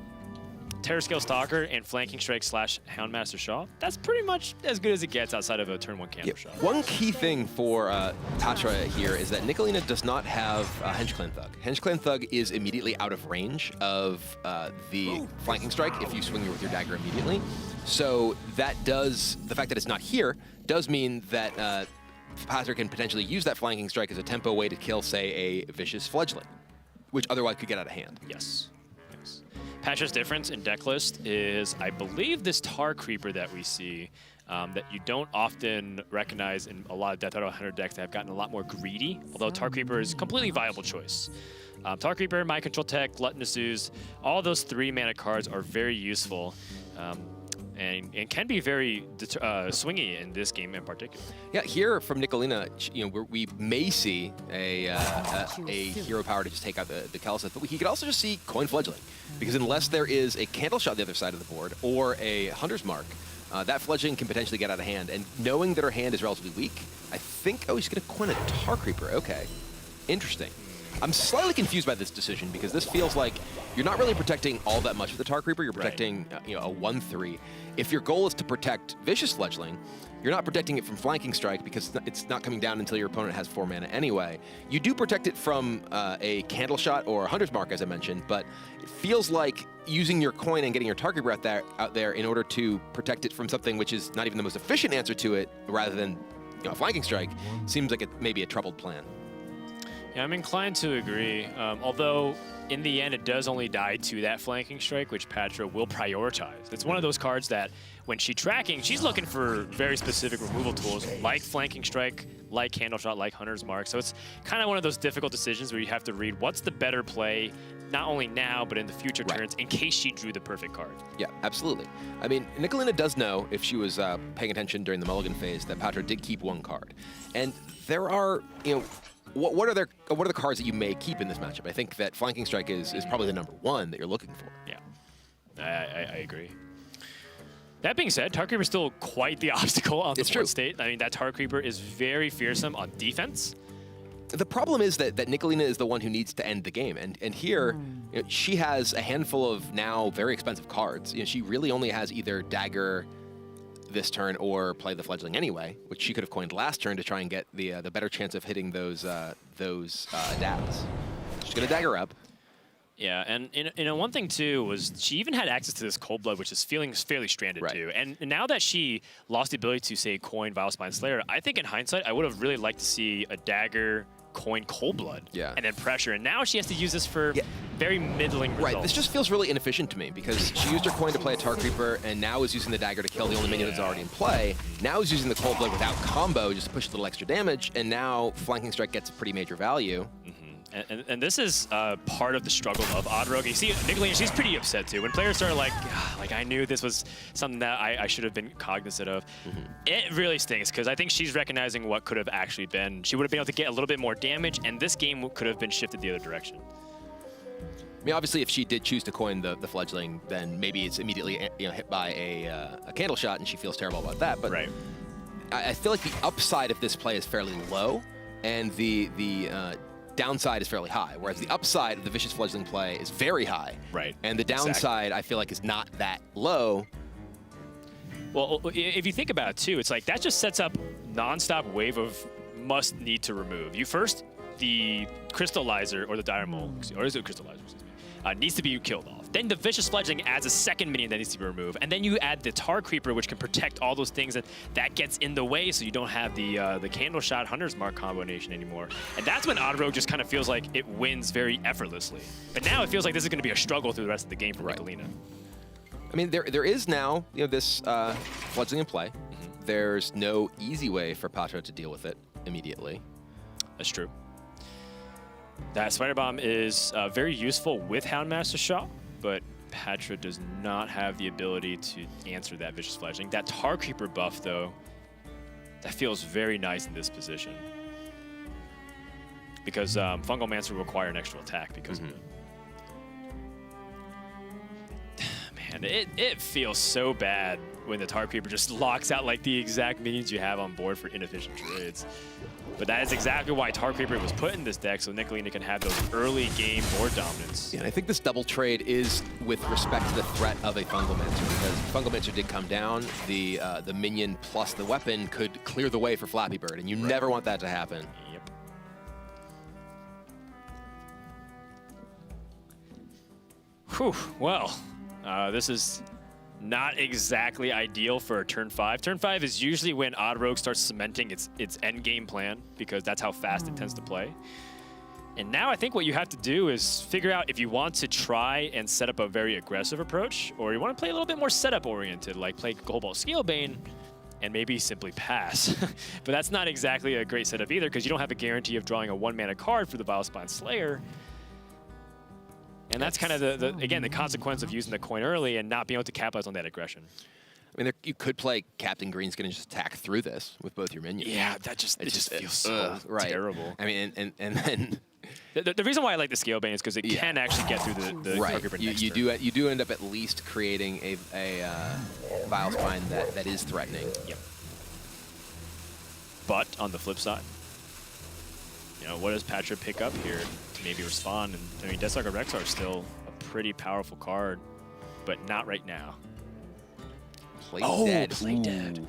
Terrascale Stalker, and Flanking Strike / Houndmaster Shah, that's pretty much as good as it gets outside of a turn 1 Camper Shah. One key thing for Pathra here is that Nicholena does not have Henchclan Thug. Henchclan Thug is immediately out of range of the Flanking Strike if you swing with your dagger immediately. So that does, the fact that it's not here, does mean that Pathra can potentially use that Flanking Strike as a tempo way to kill, say, a Vicious Fledgling, which otherwise could get out of hand. Yes. Patra's difference in deck list is, I believe, this Tar Creeper that we see that you don't often recognize in a lot of Death Rattle Hunter decks that have gotten a lot more greedy, although Tar Creeper is a completely viable choice. Tar Creeper, Mind Control Tech, Gluttonous Ooze, all those 3 mana cards are very useful. And can be very swingy in this game in particular. Yeah, here from Nicholena, we may see a hero power to just take out the Keleseth, but he could also just see Coin Fledgling, because unless there is a Candle Shot on the other side of the board or a Hunter's Mark, that Fledgling can potentially get out of hand. And knowing that her hand is relatively weak, I think, he's going to coin a Tar Creeper. Okay, interesting. I'm slightly confused by this decision because this feels like you're not really protecting all that much with the Tar Creeper. You're protecting a 1/3. If your goal is to protect Vicious Fledgling, You're not protecting it from Flanking Strike because it's not coming down until your opponent has 4 mana anyway. You do protect it from a Candle Shot or a Hunter's Mark, as I mentioned, but it feels like using your coin and getting your Target Breath out there in order to protect it from something which is not even the most efficient answer to it, rather than a Flanking Strike, seems like it may be a troubled plan. Yeah, I'm inclined to agree. Although, in the end, it does only die to that Flanking Strike, which Pathra will prioritize. It's one of those cards that, when she's tracking, she's looking for very specific removal tools, like Flanking Strike, like Candle Shot, like Hunter's Mark. So it's kind of one of those difficult decisions where you have to read what's the better play, not only now, but in the future turns, in case she drew the perfect card. Yeah, absolutely. I mean, Nicholena does know, if she was paying attention during the Mulligan phase, that Pathra did keep 1 card. And there are, what are the cards that you may keep in this matchup? I think that Flanking Strike is probably the #1 that you're looking for. Yeah, I agree. That being said, Tar Creeper is still quite the obstacle on the board state. I mean, that Tar Creeper is very fearsome on defense. The problem is that Nicholena is the one who needs to end the game. And here, she has a handful of now very expensive cards. She really only has either Dagger this turn or play the Fledgling anyway, which she could have coined last turn to try and get the better chance of hitting those adapts. She's going to Dagger up. Yeah, and one thing too was she even had access to this Cold Blood, which is feeling fairly stranded too. And now that she lost the ability to, say, coin Vilespine Slayer, I think in hindsight I would have really liked to see a Dagger coin Cold Blood and then pressure. And now she has to use this for very middling results. Right, this just feels really inefficient to me because she used her coin to play a Tar Creeper and now is using the Dagger to kill the only minion that's already in play. Now is using the Cold Blood without combo just to push a little extra damage, and now Flanking Strike gets pretty major value. And this is part of the struggle of Odd Rogue. You see, Nicholena, she's pretty upset too. When players are like I knew this was something that I should have been cognizant of. It really stings because I think she's recognizing what could have actually been. She would have been able to get a little bit more damage, and this game could have been shifted the other direction. I mean, obviously, if she did choose to coin the Fledgling, then maybe it's immediately hit by a Candle Shot, and she feels terrible about that. But I feel like the upside of this play is fairly low, and the downside is fairly high, whereas the upside of the Vicious Fledgling play is very high. And the downside, I feel like, is not that low. Well, if you think about it, too, it's like that just sets up nonstop wave of must need to remove. You first, the Crystallizer, or the Dire Mole, or is it Crystallizer, excuse me, needs to be killed off. Then the Vicious Fledgling adds a second minion that needs to be removed. And then you add the Tar Creeper, which can protect all those things, and that gets in the way, so you don't have the Candle Shot Hunter's Mark combination anymore. And that's when Odd Rogue just kind of feels like it wins very effortlessly. But now it feels like this is going to be a struggle through the rest of the game for Nicholena. I mean, there is now this Fledgling in play. There's no easy way for Pathra to deal with it immediately. That's true. That Spider Bomb is very useful with Houndmaster Shot, but Pathra does not have the ability to answer that Vicious Fledgling. That Tar Creeper buff, though, that feels very nice in this position. Because Fungal Mancer will require an extra attack because of it. Man, it feels so bad when the Tar Creeper just locks out like the exact minions you have on board for inefficient trades. But that is exactly why Tar Creeper was put in this deck, so Nicholena can have those early game board dominance. Yeah, and I think this double trade is with respect to the threat of a Fungal Mancer, because Fungal Mancer did come down, the minion plus the weapon could clear the way for Flappy Bird, and you never want that to happen. Yep. Whew, well, this is not exactly ideal for turn 5. Turn 5 is usually when Odd Rogue starts cementing its end game plan, because that's how fast it tends to play. And now I think what you have to do is figure out if you want to try and set up a very aggressive approach, or you want to play a little bit more setup oriented, like play Cobalt Scalebane and maybe simply pass. But that's not exactly a great setup either, because you don't have a guarantee of drawing a 1-mana card for the Vilespine Slayer. And that's kind of, again, the consequence of using the coin early and not being able to capitalize on that aggression. I mean, you could play Captain Green's going to just attack through this with both your minions. Yeah, it just feels so terrible. I mean, and then... The reason why I like the Scalebane is because it can actually get through the right. You do end up at least creating a Vilespine that is threatening. Yep. But on the flip side, what does Pathra pick up here to maybe respond? And I mean, Deathstalker Rexar is still a pretty powerful card, but not right now. Play dead. Play dead.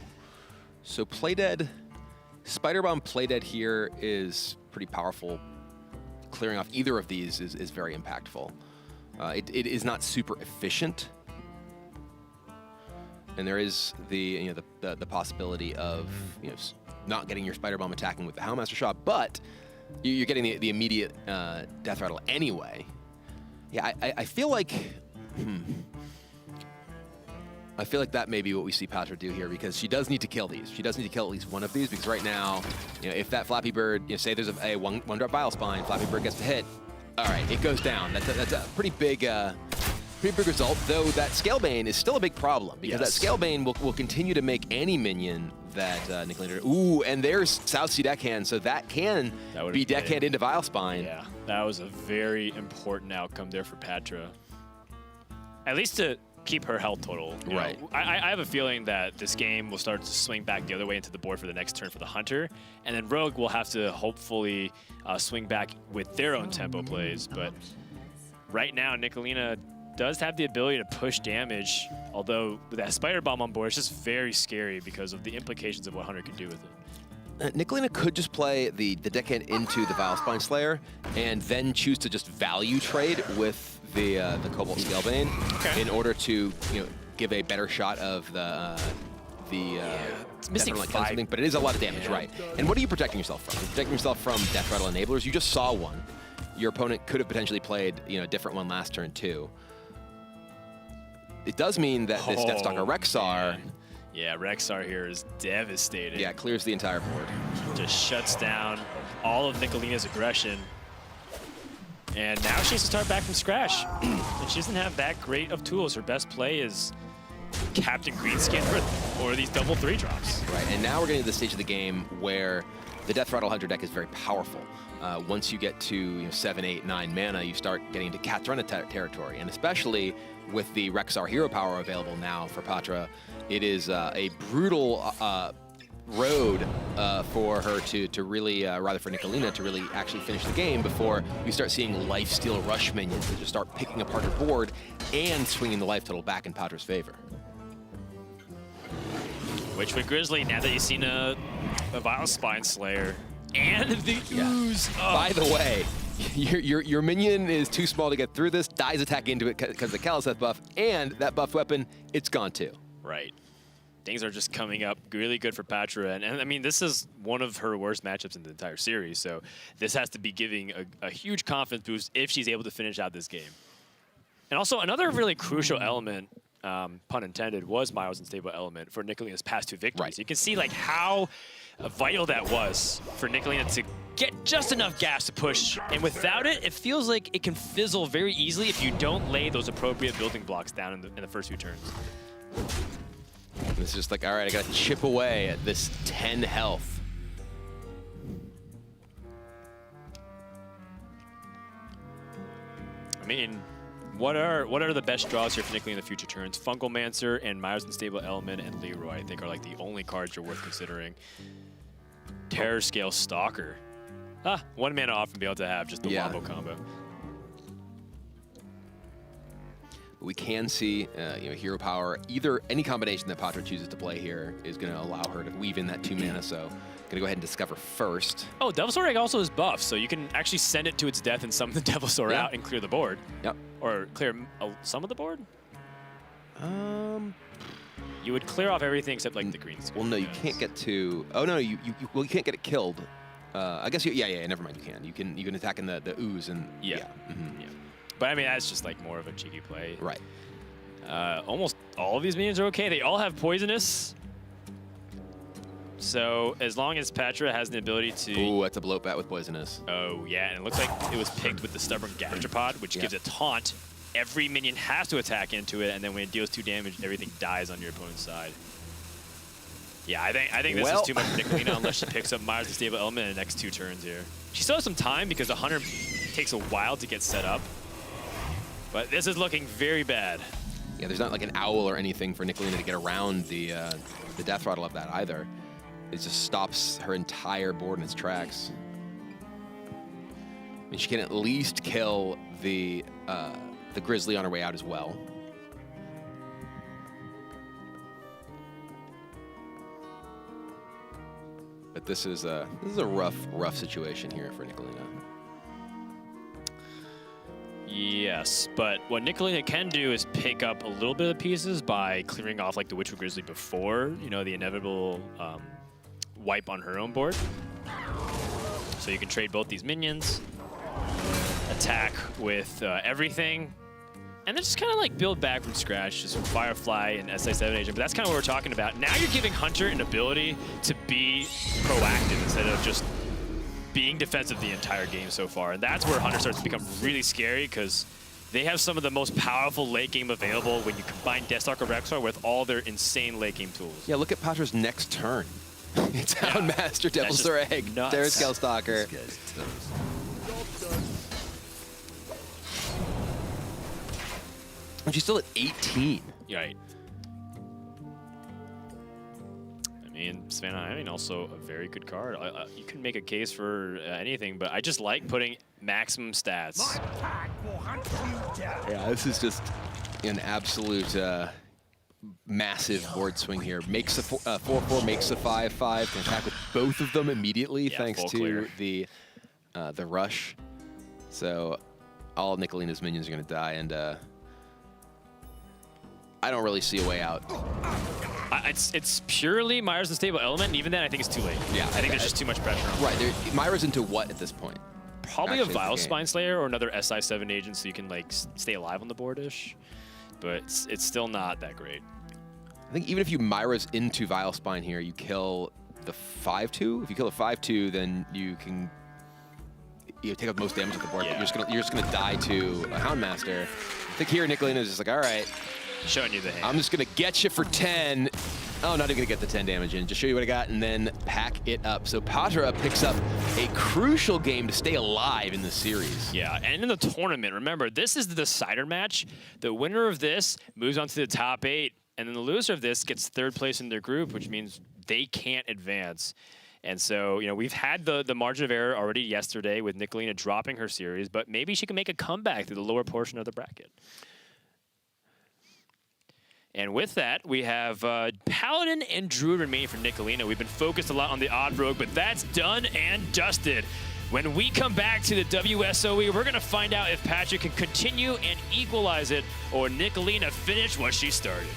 So Playdead, Spider Bomb Playdead here is pretty powerful. Clearing off either of these is very impactful. It is not super efficient. And there is the possibility of not getting your Spider Bomb attacking with the Houndmaster shot, but you're getting the immediate death rattle anyway. Yeah, I feel like I feel like that may be what we see Pathra do here, because she does need to kill these. She does need to kill at least one of these, because right now, if that Flappy Bird, say there's a one-drop Bile Spine, Flappy Bird gets to hit, all right, it goes down. That's a pretty big result, though that Scalebane is still a big problem, because that Scalebane will continue to make any minion that Nicholena. Ooh, and there's South Sea Deckhand, so that can be Deckhand into Vile Spine. Yeah, that was a very important outcome there for Pathra. At least to keep her health total. Right. I have a feeling that this game will start to swing back the other way into the board for the next turn for the Hunter, and then Rogue will have to hopefully swing back with their own tempo plays. But right now, Nicholena does have the ability to push damage, although with that Spider Bomb on board, it's just very scary because of the implications of what Hunter can do with it. Nicholena could just play the Deckhand into the Vile Spine Slayer, and then choose to just value trade with the Cobalt Scalebane in order to give a better shot of it's missing like 5. something, but it is a lot of damage, right? And what are you protecting yourself from? You're protecting yourself from Death Rattle Enablers. You just saw one. Your opponent could have potentially played a different one last turn too. It does mean that this Deathstalker Rexar. Man. Yeah, Rexar here is devastating. Yeah, clears the entire board. Just shuts down all of Nicolena's aggression. And now she has to start back from scratch. And she doesn't have that great of tools. Her best play is Captain Greenskin or these double 3-drops. Right, and now we're getting to the stage of the game where the Death Rattle Hunter deck is very powerful. Once you get to 7, 8, 9 mana, you start getting into Katrina territory. And especially with the Rexar hero power available now for Pathra, it is a brutal road for her to really, rather for Nicholena, to really actually finish the game before we start seeing lifesteal rush minions that just start picking apart her board and swinging the life total back in Patra's favor. Which with Grizzly, now that you've seen a Vile Spine Slayer and the Ooze. Oh. By the way, your minion is too small to get through this, dies attack into it because of the Caliseth buff, and that buffed weapon, it's gone too. Right. Things are just coming up really good for Pathra. And I mean, this is one of her worst matchups in the entire series. So this has to be giving a huge confidence boost if she's able to finish out this game. And also another really crucial element, pun intended, was Miles' unstable element for Nicolena's past 2 victories. Right. You can see like how vital that was for Nicholena to get just enough gas to push. And without it, it feels like it can fizzle very easily if you don't lay those appropriate building blocks down in the first few turns. It's just like, all right, I gotta chip away at this 10 health. I mean, what are the best draws here for Nicholena in the future turns? Fungalmancer and Myers Unstable Element and Leroy, I think, are like the only cards you're worth considering. Terror Scale Stalker. 1 mana off and be able to have just the wombo combo. We can see, hero power. Either any combination that Pathra chooses to play here is going to allow her to weave in that 2 mana. So, going to go ahead and discover first. Oh, Devilsaur Egg also is buff, so you can actually send it to its death and summon the Devilsaur out and clear the board. Yep. Or clear some of the board. You would clear off everything except like the greens. Well, no, you can't get to. Oh no, you can't get it killed. I guess never mind. You can attack in the ooze and yeah. But I mean, that's just like more of a cheeky play. Right. Almost all of these minions are okay. They all have poisonous. So as long as Pathra has the ability to... Ooh, that's a bloat bat with poisonous. Oh, yeah. And it looks like it was picked with the Stubborn Gastropod, which gives a taunt. Every minion has to attack into it, and then when it deals 2 damage, everything dies on your opponent's side. Yeah, I think this is too much for Nicholena unless she picks up Myers' Unstable Element in the next 2 turns here. She still has some time because the Hunter takes a while to get set up. But this is looking very bad. Yeah, there's not like an owl or anything for Nicholena to get around the death rattle of that either. It just stops her entire board in its tracks. I mean, she can at least kill the Grizzly on her way out as well. but this is a rough situation here for Nicholena. Yes, but what Nicholena can do is pick up a little bit of pieces by clearing off like the Witchwood Grizzly before, you know, the inevitable wipe on her own board. So you can trade both these minions, attack with everything, and then just kind of like build back from scratch, just Firefly and SI7 agent. But that's kind of what we're talking about. Now you're giving Hunter an ability to be proactive instead of just being defensive the entire game so far. And that's where Hunter starts to become really scary because they have some of the most powerful late game available when you combine Deathstalker Rexar with all their insane late game tools. Yeah, look at Patra's next turn. Townmaster, Devil's just Egg, nuts. there's Gelstalker. And she's still at 18. Right. I mean, Savannah, I mean, also a very good card. You can make a case for anything, but I just like putting maximum stats. Yeah, this is just an absolute massive board swing here. Makes a 4/4, makes a 5/5. Can attack with both of them immediately thanks to clear. the rush. So all Nicolena's minions are going to die, and I don't really see a way out. It's purely Myra's Unstable Element, and even then, I think it's too late. Yeah, I think there's just too much pressure on. Right, Myra's into what at this point? Probably Actually, a Vile the game. Spine Slayer or another SI7 agent, so you can like stay alive on the board-ish. But it's still not that great. I think even if you Myra's into Vile Spine here, you kill the 5/2. If you kill a 5/2, then you can take up most damage of the board. Yeah. But you're just gonna die to a Houndmaster. I think here Nicholena is just like, all right, Showing you the hand. I'm just gonna get you for 10. Oh, not even gonna get the 10 damage in. Just show you what I got and then pack it up. So Pathra picks up a crucial game to stay alive in the series. Yeah, and in the tournament, remember, this is the decider match. The winner of this moves on to the top 8, and then the loser of this gets 3rd place in their group, which means they can't advance. And so, you know, we've had the margin of error already yesterday with Nicholena dropping her series, but maybe she can make a comeback through the lower portion of the bracket. And with that, we have Paladin and Druid remaining for Nicholena. We've been focused a lot on the Odd Rogue, but that's done and dusted. When we come back to the WSOE, we're going to find out if Patrick can continue and equalize it, or Nicholena finish what she started.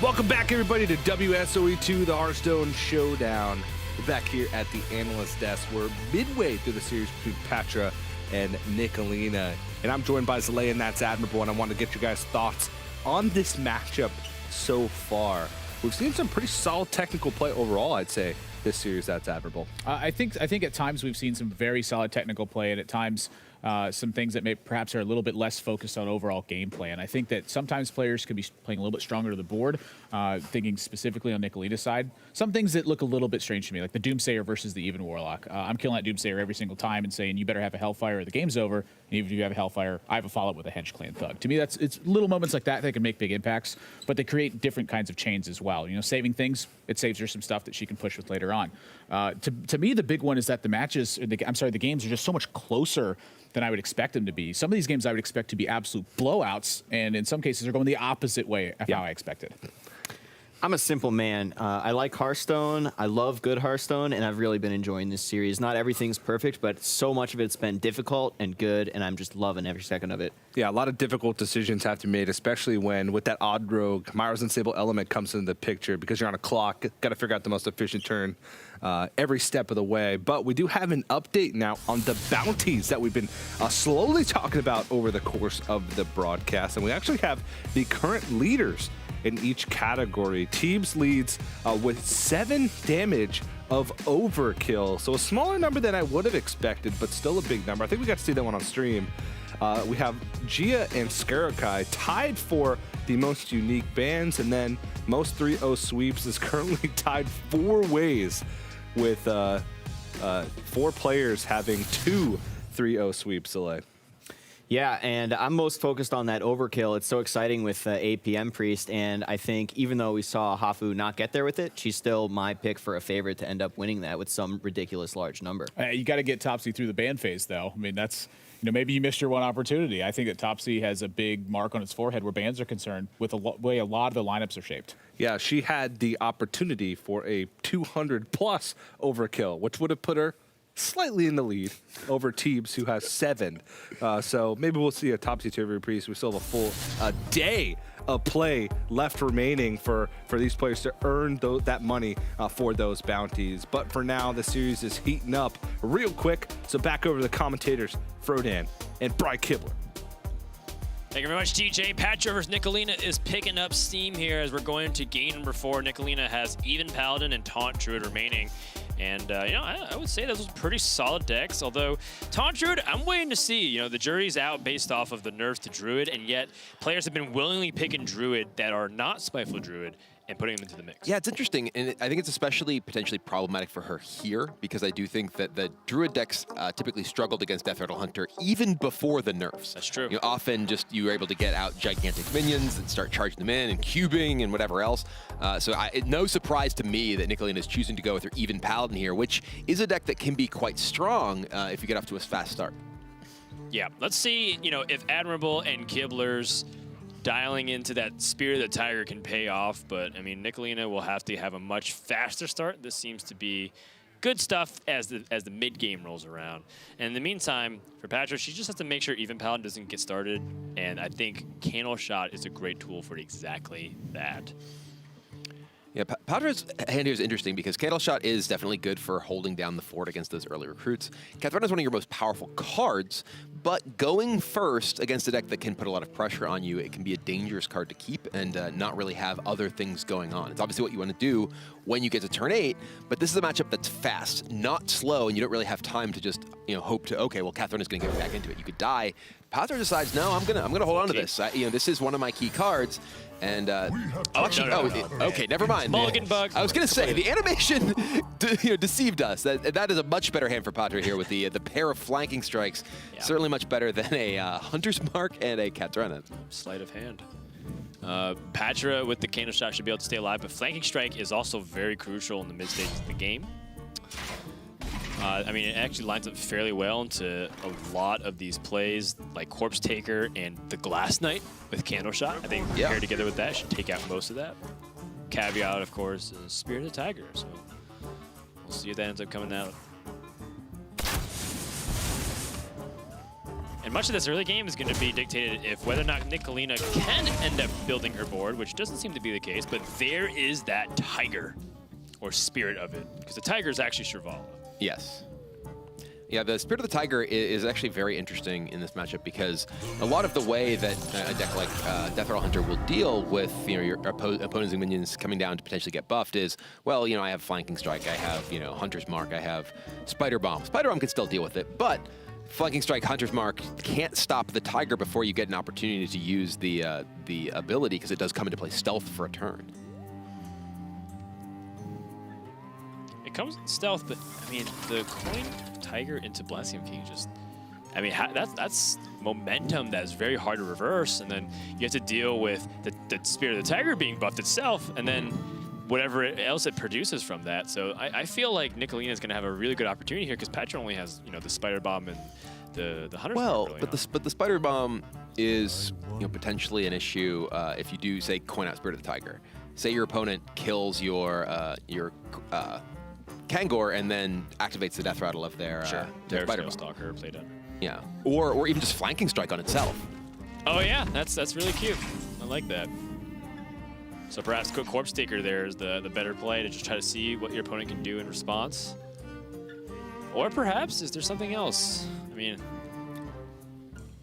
Welcome back, everybody, to WSOE 2, the Hearthstone Showdown. We're back here at the analyst desk. We're midway through the series between Pathra and Nicholena. And I'm joined by Zalea, and that's admirable. And I want to get your guys' thoughts on this matchup so far. We've seen some pretty solid technical play overall, I'd say, this series. That's admirable. I think at times we've seen some very solid technical play, and at times some things that may perhaps are a little bit less focused on overall gameplay. And I think that sometimes players could be playing a little bit stronger to the board, thinking specifically on Nicolena's side. Some things that look a little bit strange to me, like the Doomsayer versus the Even Warlock. I'm killing that Doomsayer every single time and saying, you better have a Hellfire or the game's over. And even if you have a Hellfire, I have a follow-up with a Hench Clan Thug. To me, it's little moments like that can make big impacts, but they create different kinds of chains as well. You know, saving things, it saves her some stuff that she can push with later on. To me, the big one is that the games are just so much closer than I would expect them to be. Some of these games I would expect to be absolute blowouts, and in some cases they're going the opposite way of how I expected. I'm a simple man. I like Hearthstone. I love good Hearthstone, and I've really been enjoying this series. Not everything's perfect, but so much of it's been difficult and good, and I'm just loving every second of it. Yeah, a lot of difficult decisions have to be made, especially when, with that odd rogue, Myra's Unstable Element comes into the picture because you're on a clock. Got to figure out the most efficient turn every step of the way. But we do have an update now on the bounties that we've been slowly talking about over the course of the broadcast. And we actually have the current leaders in each category. Teebs leads with 7 damage of overkill. So a smaller number than I would have expected, but still a big number. I think we got to see that one on stream. We have Gia and Skarakai tied for the most unique bans, and then most 3-0 sweeps is currently tied 4 ways with 4 players having 2 3-0 sweeps delay. Yeah, and I'm most focused on that overkill. It's so exciting with APM Priest, and I think even though we saw Hafu not get there with it, she's still my pick for a favorite to end up winning that with some ridiculous large number. You got to get Topsy through the ban phase, though. I mean, that's, maybe you missed your one opportunity. I think that Topsy has a big mark on its forehead where bans are concerned with the way a lot of the lineups are shaped. Yeah, she had the opportunity for a 200-plus overkill, which would have put her slightly in the lead over Teebs, who has 7. So maybe we'll see a Topsy-Turvy Priest. We still have a full day of play left remaining for these players to earn that money for those bounties. But for now, the series is heating up real quick. So back over to the commentators, Frodan and Bry Kibler. Thank you very much, TJ. Pathra versus Nicholena is picking up steam here as we're going to game number 4. Nicholena has Even Paladin and Taunt Druid remaining. And, I would say those was pretty solid decks, although Taunt Druid, I'm waiting to see. The jury's out based off of the nerf to Druid, and yet players have been willingly picking Druid that are not Spiteful Druid and putting them into the mix. Yeah, it's interesting, and I think it's especially potentially problematic for her here, because I do think that the Druid decks typically struggled against Death Rattle Hunter even before the nerfs. That's true. Often just you were able to get out gigantic minions and start charging them in and cubing and whatever else. So no surprise to me that Nicholena is choosing to go with her Even Paladin here, which is a deck that can be quite strong if you get off to a fast start. Yeah, let's see, if Admirable and Kibler's dialing into that Spirit of the Tiger can pay off, but I mean, Nicholena will have to have a much faster start. This seems to be good stuff as the mid game rolls around. And in the meantime, for Pathra, she just has to make sure Even Paladin doesn't get started, and I think Candle Shot is a great tool for exactly that. Yeah, Patra's hand here is interesting because Candle Shot is definitely good for holding down the fort against those early recruits. Kathrena is one of your most powerful cards, but going first against a deck that can put a lot of pressure on you, it can be a dangerous card to keep and not really have other things going on. It's obviously what you want to do when you get to turn 8, but this is a matchup that's fast, not slow, and you don't really have time to just hope to, okay, well, Kathrena's going to get back into it. You could die. Pathra decides, no, I'm gonna hold on to this. This is one of my key cards. And okay, never mind. Mulligan bug. I was gonna say the animation, deceived us. That is a much better hand for Pathra here with the pair of flanking strikes. Yeah. Certainly much better than a Hunter's Mark and a Kathrena. Sleight of hand. Pathra with the Candle Shot should be able to stay alive, but flanking strike is also very crucial in the mid stages of the game. It actually lines up fairly well into a lot of these plays, like Corpse Taker and the Glass Knight with Candle Shot. I think paired together with that should take out most of that. Caveat, of course, is Spirit of the Tiger. So we'll see if that ends up coming out. And much of this early game is going to be dictated if whether or not Nicholena can end up building her board, which doesn't seem to be the case, but there is that tiger, or spirit of it, because the tiger is actually Shirvallah. Yes. Yeah, the Spirit of the Tiger is actually very interesting in this matchup because a lot of the way that a deck like Death Rattle Hunter will deal with your opponents and minions coming down to potentially get buffed is, well, I have Flanking Strike, I have Hunter's Mark, I have Spider Bomb. Spider Bomb can still deal with it, but Flanking Strike, Hunter's Mark can't stop the Tiger before you get an opportunity to use the ability because it does come into play stealth for a turn. It comes in stealth, but I mean the coin Tiger into Blessing of King just, I mean that's momentum that is very hard to reverse, and then you have to deal with the Spirit of the Tiger being buffed itself, and then whatever else it produces from that. So I feel like Nicholena is going to have a really good opportunity here because Pathra only has the Spider Bomb and the Hunter's Mark early on. But the Spider Bomb is potentially an issue if you do say coin out Spirit of the Tiger. Say your opponent kills your Kangor and then activates the Death Rattle of their Spider Bomb. Stalker played up. Yeah, or even just Flanking Strike on itself. Oh yeah, that's really cute. I like that. So perhaps Corpse Taker there is the better play to just try to see what your opponent can do in response. Or perhaps is there something else? I mean,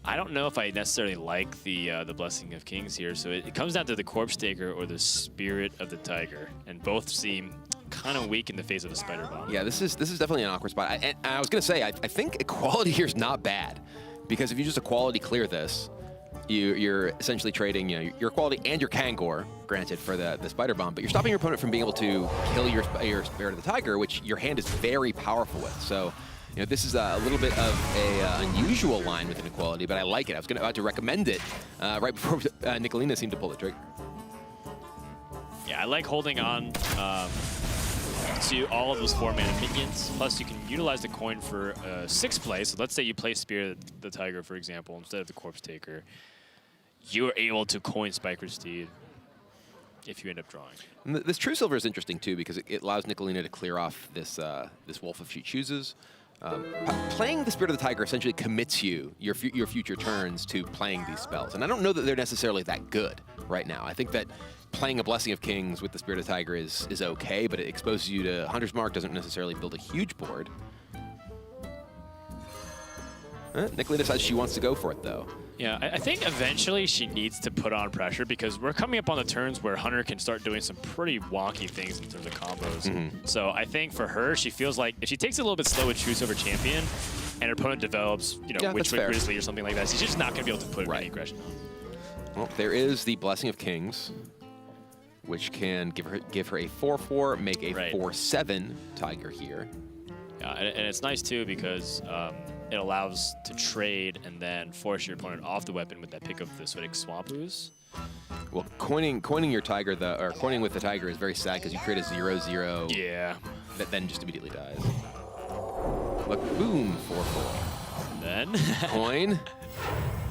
I don't know if I necessarily like the Blessing of Kings here. So it comes down to the Corpse Taker or the Spirit of the Tiger, and both seem kind of weak in the face of the Spider Bomb. Yeah, this is definitely an awkward spot. And I was gonna say I think equality here is not bad because if you just equality clear this, you're essentially trading your equality and your Kangor, granted, for the Spider Bomb, but you're stopping your opponent from being able to kill your Spirit of the Tiger, which your hand is very powerful with. So this is a little bit of a unusual line with inequality, but I like it. I was about to recommend it right before Nicholena seemed to pull the trigger. Yeah, I like holding on to all of those 4-mana minions. Plus, you can utilize the coin for 6 play. So let's say you play Spirit of the Tiger, for example, instead of the Corpse Taker. You are able to coin Spiker Steed if you end up drawing. And this True Silver is interesting, too, because it allows Nicholena to clear off this Wolf if she chooses. Playing the Spirit of the Tiger essentially commits your future turns to playing these spells. And I don't know that they're necessarily that good right now. I think that playing a Blessing of Kings with the Spirit of the Tiger is okay, but it exposes you to Hunter's Mark, doesn't necessarily build a huge board. Nicholena decides she wants to go for it, though. Yeah, I think eventually she needs to put on pressure because we're coming up on the turns where Hunter can start doing some pretty wonky things in terms of combos. So I think for her, she feels like if she takes it a little bit slow with True Silver Champion and her opponent develops, Witchwood Grizzly or something like that, she's just not going to be able to put any aggression on. Well, there is the Blessing of Kings, which can give her a 4/4, make a 4/7 Tiger here. Yeah, and it's nice too because it allows to trade and then force your opponent off the weapon with that pick of the Sweatic Swamp Ooze. Well, coining your Tiger, or coining with the Tiger is very sad because you create a 0/0. Yeah. That then just immediately dies. Look, boom, 4/4. Then coin.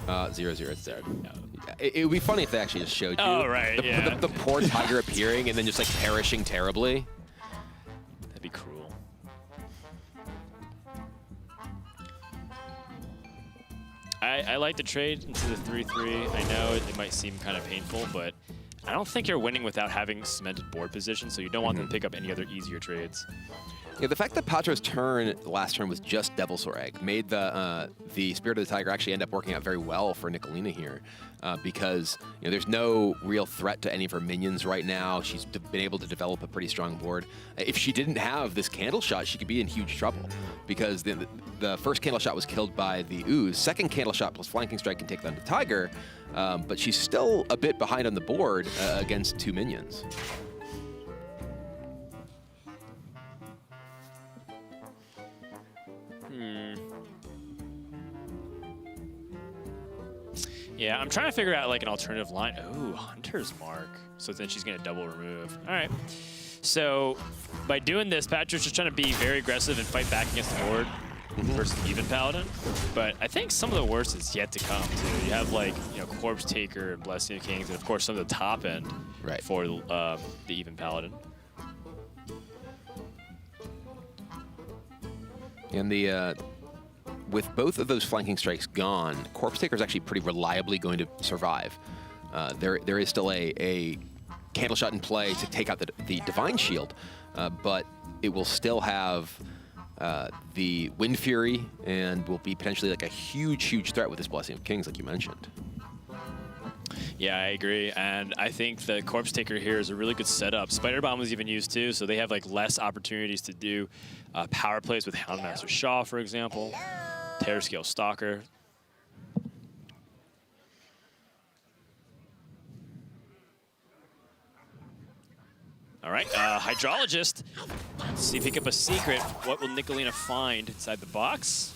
0/0, it's dead. Yeah. It would be funny if they actually just showed you the poor Tiger appearing and then just like perishing terribly. That'd be cruel. I like the trade into the 3/3. I know it might seem kind of painful, but I don't think you're winning without having cemented board position, so you don't want them to pick up any other easier trades. Yeah, the fact that Patra's turn, the last turn, was just Devilsaur Egg made the Spirit of the Tiger actually end up working out very well for Nicholena here because there's no real threat to any of her minions right now. She's been able to develop a pretty strong board. If she didn't have this Candle Shot, she could be in huge trouble because the first Candle Shot was killed by the Ooze. Second Candle Shot plus Flanking Strike can take down the Tiger, but she's still a bit behind on the board against 2 minions. Yeah, I'm trying to figure out like an alternative line. Ooh, Hunter's Mark. So then she's going to double remove. All right. So by doing this, Patra's just trying to be very aggressive and fight back against the board versus Even Paladin. But I think some of the worst is yet to come, too. You have like, Corpse Taker and Blessing of Kings, and of course some of the top end for the Even Paladin. And with both of those flanking strikes gone, Corpse Taker is actually pretty reliably going to survive. There is still a Candle Shot in play to take out the Divine Shield, but it will still have the Wind Fury and will be potentially like a huge threat with this Blessing of Kings, like you mentioned. Yeah, I agree, and I think the Corpse Taker here is a really good setup. Spider Bomb was even used too, so they have like less opportunities to do power plays with Houndmaster Shaw, for example. Terror Scale Stalker. All right, Hydrologist. Let's see, pick up a secret. What will Nicholena find inside the box?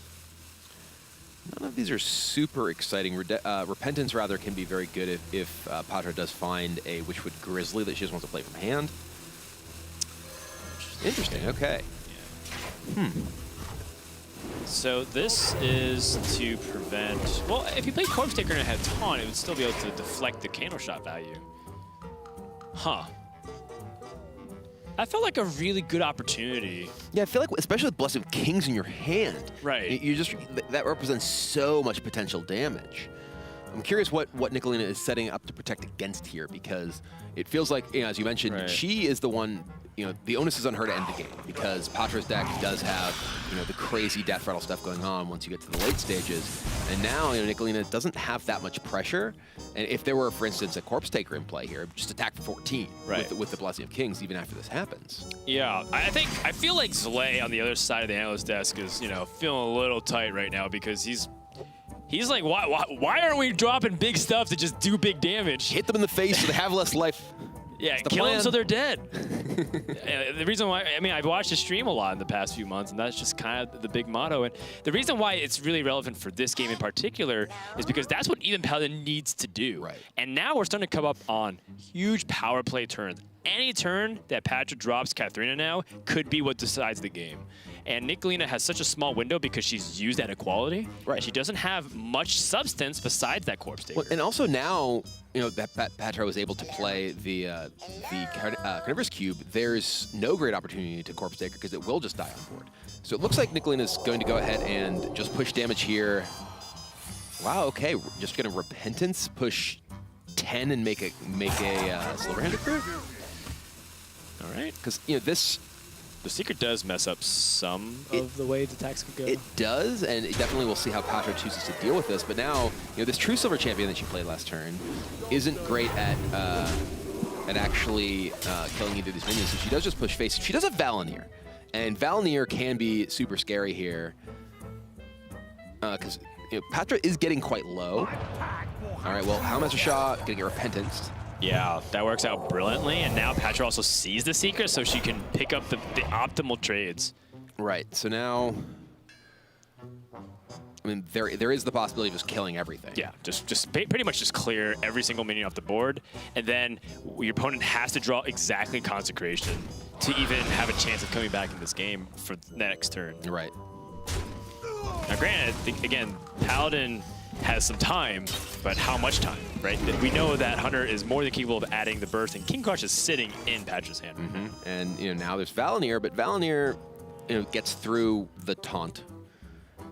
None of these are super exciting. Repentance, rather, can be very good if Pathra does find a Witchwood Grizzly that she just wants to play from hand. Interesting, okay. Yeah. So this is to prevent... Well, if you played Corpse Taker and it had Taunt, it would still be able to deflect the Candle Shot value. Huh. That felt like a really good opportunity. Yeah, I feel like, especially with Blessing of Kings in your hand, right? That represents so much potential damage. I'm curious what Nicholena is setting up to protect against here, because it feels like, as you mentioned, she is the one. The onus is on her to end the game, because Patra's deck does have, the crazy Death Rattle stuff going on once you get to the late stages. And now, Nicholena doesn't have that much pressure. And if there were, for instance, a Corpse Taker in play here, just attack for 14 with the Blessing of Kings, even after this happens. Yeah, I feel like Zlay on the other side of the analyst desk is, feeling a little tight right now, because he's like, why aren't we dropping big stuff to just do big damage? Hit them in the face so they have less life. Yeah, kill them so they're dead. The reason why, I've watched the stream a lot in the past few months, and that's just kind of the big motto. And the reason why it's really relevant for this game in particular is because that's what even Paladin needs to do. Right. And now we're starting to come up on huge power play turns. Any turn that Pathra drops Katharina now could be what decides the game. And Nicholena has such a small window because she's used at equality. Right. And she doesn't have much substance besides that Corpse Taker. Well, and also now, that Pathra was able to play the Carnivorous Cube, there's no great opportunity to Corpse Taker because it will just die on board. So it looks like Nicolena's going to go ahead and just push damage here. Wow, okay, we're just going to Repentance, push 10 and make a Silverhanded Crew. All right. Because, the secret does mess up some of the way the attacks could go. It does, and definitely we'll see how Pathra chooses to deal with this. But now, this True Silver Champion that she played last turn isn't great at actually killing either of these minions. So she does just push face. She does have Valenier, and Valenier can be super scary here because Pathra is getting quite low. All right, well, Houndmaster Shaw gonna get Repentance. Yeah, that works out brilliantly, and now Pathra also sees the secret, so she can pick up the optimal trades. Right, so now, there is the possibility of just killing everything. Yeah, just pretty much just clear every single minion off the board, and then your opponent has to draw exactly Consecration to even have a chance of coming back in this game for the next turn. Right. Now, granted, again, Paladin has some time, but how much time, right? We know that Hunter is more than capable of adding the burst, and King Crush is sitting in Patra's hand. Mm-hmm. And now there's Valenier, but Valenier gets through the taunt,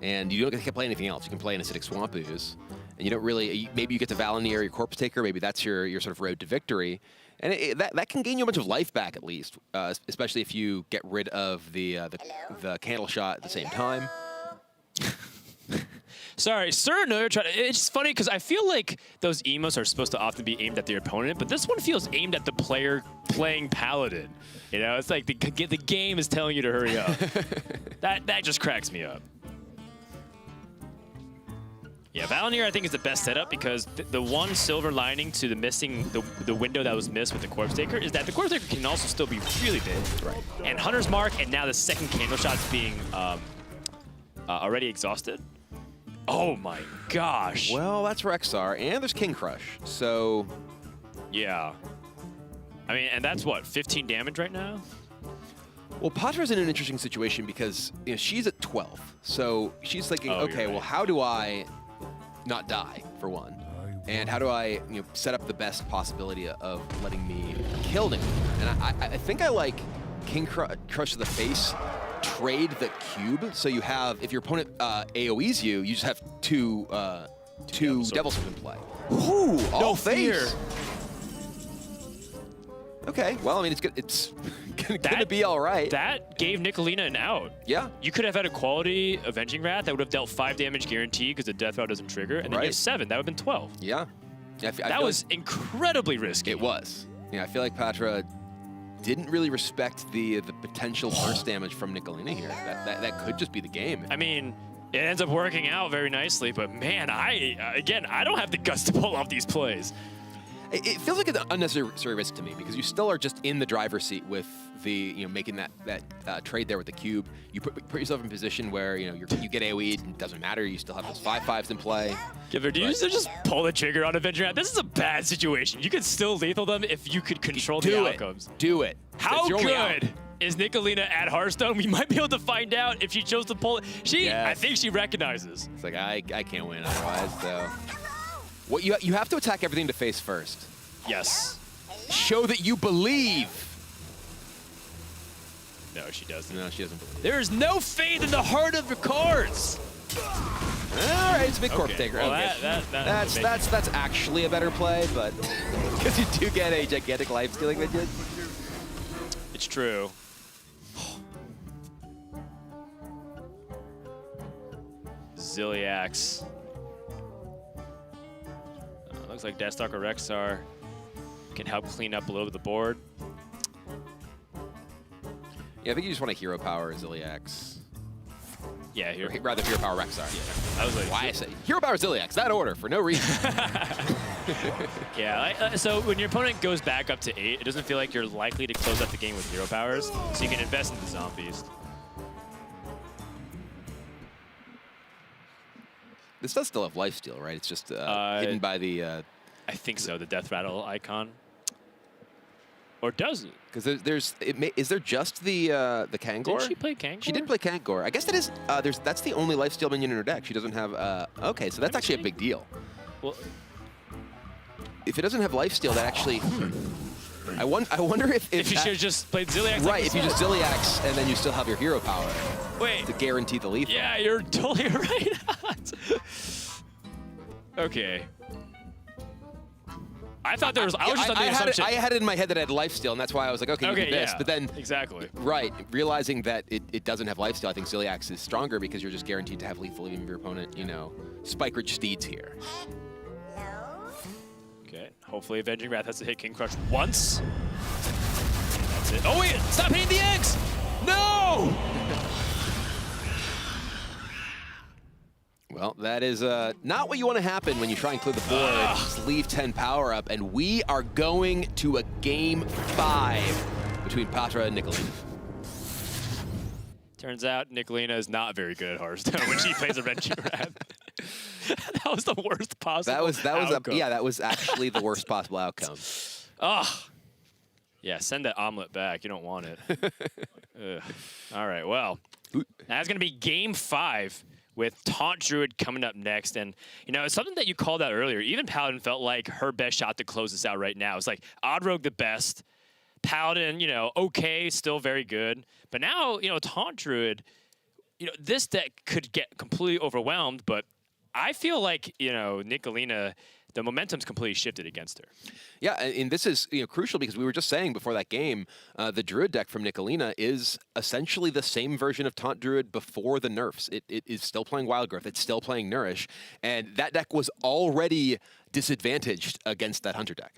and you don't get to play anything else. You can play an Acidic Swamp Ooze, and you don't really. Maybe you get to Valenier, your Corpse Taker. Maybe that's your sort of road to victory, and that can gain you a bunch of life back at least, especially if you get rid of the Candle Shot at the same time. Sorry, Sir No, it's just funny because I feel like those emotes are supposed to often be aimed at the opponent, but this one feels aimed at the player playing Paladin. It's like the game is telling you to hurry up. that just cracks me up. Yeah, Valenier I think is the best setup because the one silver lining to the missing the window that was missed with the Corpse Taker is that the Corpse Taker can also still be really big. Right. And Hunter's Mark and now the second Candle Shot's being already exhausted. Oh my gosh. Well, that's Rexar, and there's King Crush, so... Yeah. And that's what, 15 damage right now? Well, Patra's in an interesting situation because she's at 12, so she's thinking, okay, well, how do I not die, for one? And how do I set up the best possibility of letting me kill Nicholena? And I think I like King Crush to the face trade the cube, so you have, if your opponent AoEs you, you just have two Devil Swords in play. Ooh, all face. Okay, well, I mean, it's gonna be all right. That gave Nicholena an out. Yeah. You could have had a quality Avenging Wrath that would have dealt 5 damage guaranteed because the Death Row doesn't trigger, and then you have 7. That would have been 12. Yeah. That was incredibly risky. It was. Yeah, I feel like Pathra didn't really respect the potential burst damage from Nicholena here. That could just be the game. I mean, it ends up working out very nicely, but man, I don't have the guts to pull off these plays. It feels like an unnecessary risk to me because you still are just in the driver's seat with the making that trade there with the cube. You put yourself in a position where you get AoE'd and it doesn't matter. You still have those 5/5s in play. Do you just pull the trigger on Avenger? This is a bad situation. You could still lethal them if you could control the outcomes. Do it. How good is Nicholena at Hearthstone? We might be able to find out if she chose to pull it. I think she recognizes. It's like I can't win otherwise. So. What you have to attack everything to face first. Yes. Show that you believe. No, she doesn't. No, she doesn't believe. There is no faith in the heart of the cards. All right, it's a big corpse taker. Well, okay. That's actually a better play, but because you do get a gigantic life stealing minion. It's true. Ziliax. Looks like Deathstalker Rexar can help clean up a little bit of the board. Yeah, I think you just want a hero power Ziliax. Yeah, rather hero power Rexar. Yeah, I was like, why I say hero power Ziliax, that order for no reason. Yeah, so when your opponent goes back up to 8, it doesn't feel like you're likely to close out the game with hero powers, so you can invest in the zombies. This does still have lifesteal, right? It's just hidden by the... I think so, the Death Rattle icon. Or does it? Because is there just the Kangor? Did she play Kangor? She did play Kangor. I guess that is that's the only lifesteal minion in her deck. She doesn't have okay, so that's actually a big deal. Well, if it doesn't have lifesteal, that actually I wonder if you should have just played Ziliax. Right, if you just Ziliax and then you still have your hero power. Wait. To guarantee the lethal. Yeah, you're totally right. Okay. I thought there was. I was just on the assumption. I had it in my head that it had lifesteal, and that's why I was like, okay, you can do this. Yeah, but then exactly. Right, realizing that it doesn't have lifesteal, I think Ziliax is stronger because you're just guaranteed to have lethal even if your opponent, Spike Ridge Steeds here. Okay, hopefully Avenging Wrath has to hit King Crush once. That's it. Oh wait, stop hitting the eggs! No! Well, that is not what you want to happen when you try and clear the board. Just leave 10 power up, and we are going to a game 5 between Pathra and Nicholena. Turns out Nicholena is not very good at Hearthstone when she plays Avenging Wrath. That was the worst possible outcome. That was actually the worst possible outcome. Yeah, send that omelet back. You don't want it. All right, well, that's going to be game 5. With Taunt Druid coming up next. And, it's something that you called out earlier. Even Paladin felt like her best shot to close this out right now. It's like Odd Rogue the best. Paladin, okay, still very good. But now, Taunt Druid, this deck could get completely overwhelmed. But I feel like, Nicholena, the momentum's completely shifted against her. Yeah, and this is crucial because we were just saying before that game, the Druid deck from Nicholena is essentially the same version of Taunt Druid before the nerfs. It is still playing Wild Growth. It's still playing Nourish. And that deck was already disadvantaged against that Hunter deck.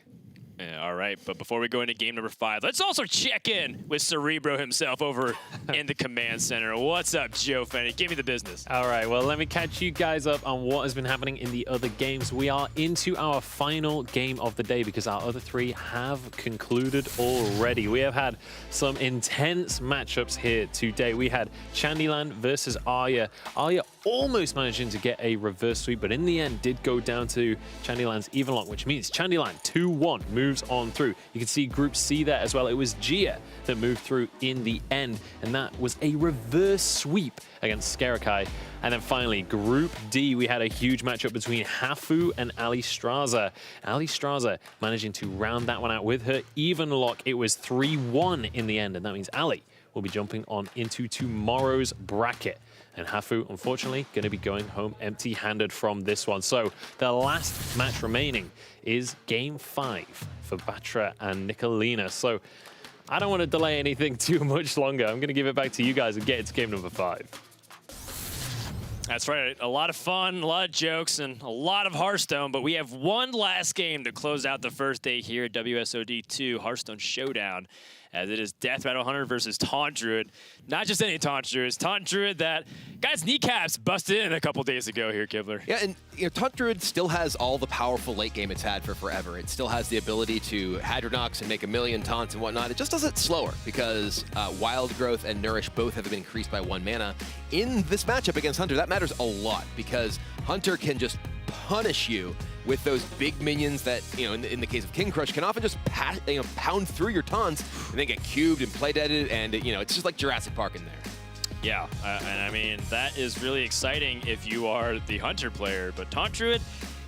Yeah, all right, but before we go into game number 5, let's also check in with Cerebro himself over in the command center. What's up, Joe Fenny? Give me the business. All right, well, let me catch you guys up on what has been happening in the other games. We are into our final game of the day because our other 3 have concluded already. We have had some intense matchups here today. We had Chandyland versus Arya. Arya almost managing to get a reverse sweep, but in the end did go down to Chandyland's even lock, which means Chandyland 2-1 moves on through. You can see Group C there as well. It was Gia that moved through in the end, and that was a reverse sweep against Skarakai. And then finally, Group D, we had a huge matchup between Hafu and Ali Straza. Ali Straza managing to round that one out with her even lock. It was 3-1 in the end, and that means Ali we'll be jumping on into tomorrow's bracket. And Hafu, unfortunately, going to be going home empty-handed from this one. So the last match remaining is Game 5 for Pathra and Nicholena. So I don't want to delay anything too much longer. I'm going to give it back to you guys and get into game number 5. That's right. A lot of fun, a lot of jokes, and a lot of Hearthstone. But we have one last game to close out the first day here at WSOE 2 Hearthstone Showdown, as it is Death Rattle Hunter versus Taunt Druid. Not just any Taunt Druid, it's Taunt Druid that got its kneecaps busted in a couple days ago here, Kibler. Yeah, and Taunt Druid still has all the powerful late game it's had for forever. It still has the ability to Hadronox and make a million taunts and whatnot. It just does it slower because Wild Growth and Nourish both have been increased by 1 mana. In this matchup against Hunter, that matters a lot because Hunter can just punish you with those big minions that, in the case of King Crush, can often just pound through your taunts and then get cubed and play deaded, and it's just like Jurassic Park in there. Yeah, and I mean, that is really exciting if you are the Hunter player, but Taunt Druid,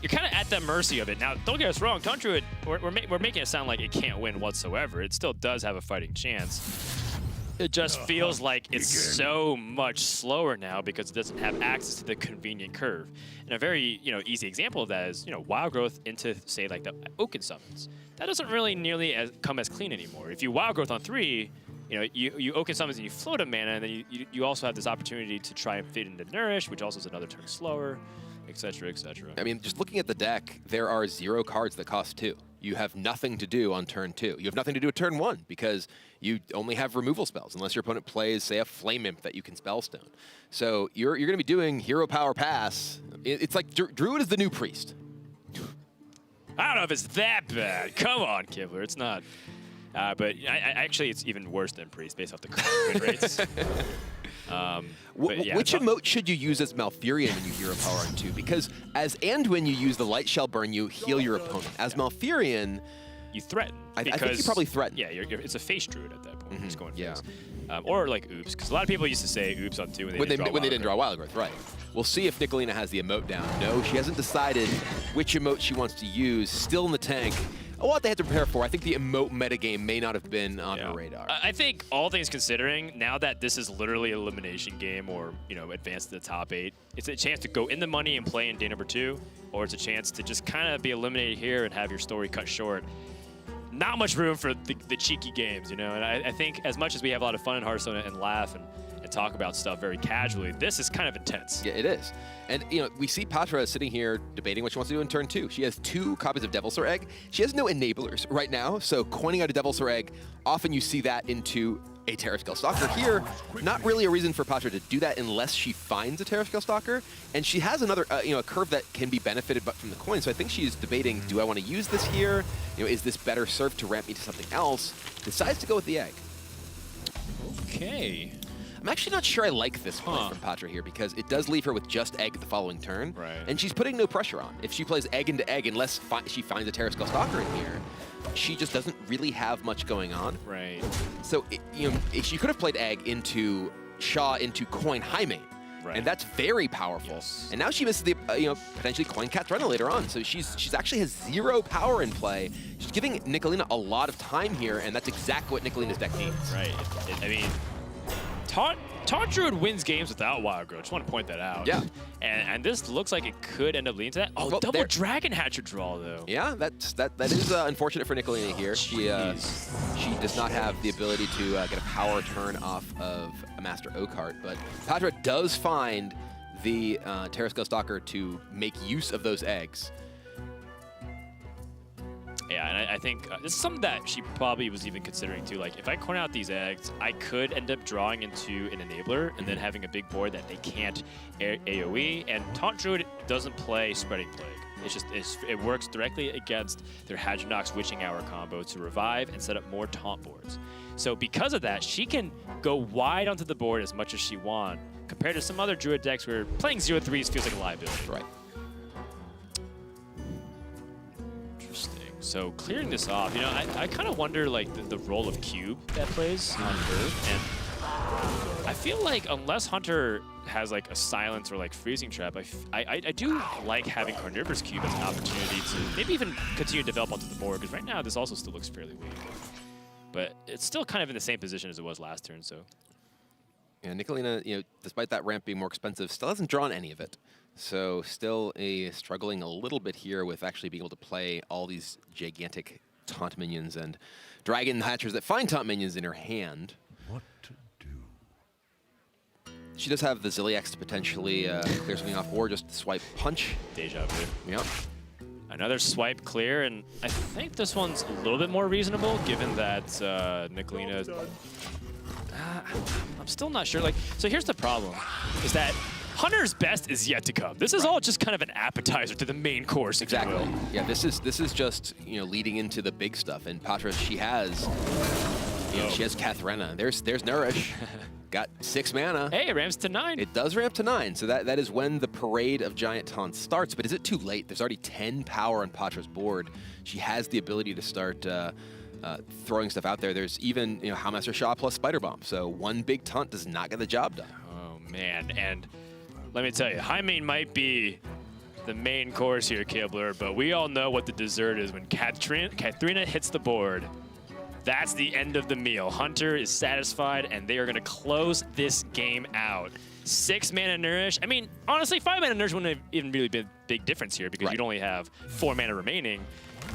you're kind of at the mercy of it. Now, don't get us wrong, Taunt Druid, we're making it sound like it can't win whatsoever. It still does have a fighting chance. It just feels like it's so much slower now because it doesn't have access to the convenient curve. And a very easy example of that is Wild Growth into, say, like the Oaken Summons. That doesn't really nearly come as clean anymore. If you Wild Growth on 3, you Oaken Summons and you float a mana, and then you also have this opportunity to try and fit into Nourish, which also is another turn slower, etc., etc. I mean, just looking at the deck, there are 0 cards that cost 2. You have nothing to do on turn 2. You have nothing to do at turn 1 because you only have removal spells unless your opponent plays, say, a Flame Imp that you can Spellstone. So you're going to be doing Hero Power Pass. It's like Druid is the new Priest. I don't know if it's that bad. Come on, Kibler. It's not. But actually, it's even worse than Priest based off the current win rates. Which emote should you use as Malfurion when you Hero Power on 2? Because as Anduin, you use the Light Shell Burn, you heal your opponent. As Malfurion, you threaten. I think you probably threaten. Yeah, it's a face Druid at that point. It's going face. Yeah. Or like Oops, because a lot of people used to say Oops on 2 when they didn't draw Wild Growth. Right. We'll see if Nicholena has the emote down. No, she hasn't decided which emote she wants to use. Still in the tank. A lot they had to prepare for. I think the emote metagame may not have been on her radar. I think all things considering, now that this is literally an elimination game or, advance to the top 8, it's a chance to go in the money and play in day number 2, or it's a chance to just kind of be eliminated here and have your story cut short. Not much room for the cheeky games, And I think as much as we have a lot of fun in Hearthstone and laugh and talk about stuff very casually, this is kind of intense. Yeah, it is. And, we see Pathra sitting here debating what she wants to do in turn 2. She has 2 copies of Devilsaur Egg. She has no enablers right now, so coining out a Devilsaur Egg, often you see that into a Terrascale Stalker. Here, not really a reason for Pathra to do that unless she finds a Terrascale Stalker. And she has another, a curve that can be benefited but from the coin. So I think she's debating, do I want to use this here? Is this better served to ramp me to something else? Decides to go with the egg. Okay. I'm actually not sure I like this play from Pathra here because it does leave her with just egg the following turn. Right. And she's putting no pressure on. If she plays egg into egg, unless she finds a Terrascale Stalker in here, she just doesn't really have much going on. Right. So, if she could have played egg into Shaw into coin Jaime. Right. And that's very powerful. Yes. And now she misses the, potentially coin Cat Threnna later on. So she's actually has 0 power in play. She's giving Nicholena a lot of time here, and that's exactly what Nicolena's deck needs. Right. I mean, Taunt Druid wins games without Wild Growth. Just want to point that out. Yeah. And this looks like it could end up leading to that. Oh, well, double Dragon Hatcher draw, though. Yeah, that is unfortunate for Nicholena here. She does not have the ability to get a power turn off of a Master Oakheart, but Pathra does find the Terrascale Stalker to make use of those eggs. Yeah, and I think this is something that she probably was even considering too. Like, if I coin out these eggs, I could end up drawing into an enabler and then having a big board that they can't AoE. And Taunt Druid doesn't play Spreading Plague. It works directly against their Hadronox Witching Hour combo to revive and set up more taunt boards. So because of that, she can go wide onto the board as much as she wants, compared to some other Druid decks where playing 0-3s feels like a liability. Right. So clearing this off, I kind of wonder like the role of Cube that plays on Earth, and I feel like unless Hunter has like a silence or like freezing trap, I do like having Carnivorous Cube as an opportunity to maybe even continue to develop onto the board, because right now this also still looks fairly weak. but it's still kind of in the same position as it was last turn. So Yeah, Nicholena, despite that ramp being more expensive, still hasn't drawn any of it. So still struggling a little bit here with actually being able to play all these gigantic taunt minions and dragon hatchers that find taunt minions in her hand. What to do? She does have the Ziliax to potentially clear something off, or just swipe punch. deja vu. Yep. Another swipe clear, and I think this one's a little bit more reasonable given that Nicholena. I'm still not sure. So here's the problem: is that Hunter's best is yet to come. This is all just kind of an appetizer to the main course. Exactly. Yeah, this is just leading into the big stuff. And Pathra, she has she has Kathrena. There's Nourish. Got 6 mana. Hey, it ramps to 9. It does ramp to 9, so that is when the parade of giant taunts starts. But is it too late? There's already 10 power on Patra's board. She has the ability to start throwing stuff out there. There's even Houndmaster Shaw plus Spider Bomb. So one big taunt does not get the job done. Oh man, and let me tell you, high main might be the main course here, Kibler, but we all know what the dessert is when Kathrena hits the board. That's the end of the meal. Hunter is satisfied, and they are going to close this game out. 6 mana Nourish. I mean, honestly, 5 mana Nourish wouldn't have even really been a big difference here because you'd only have 4 mana remaining.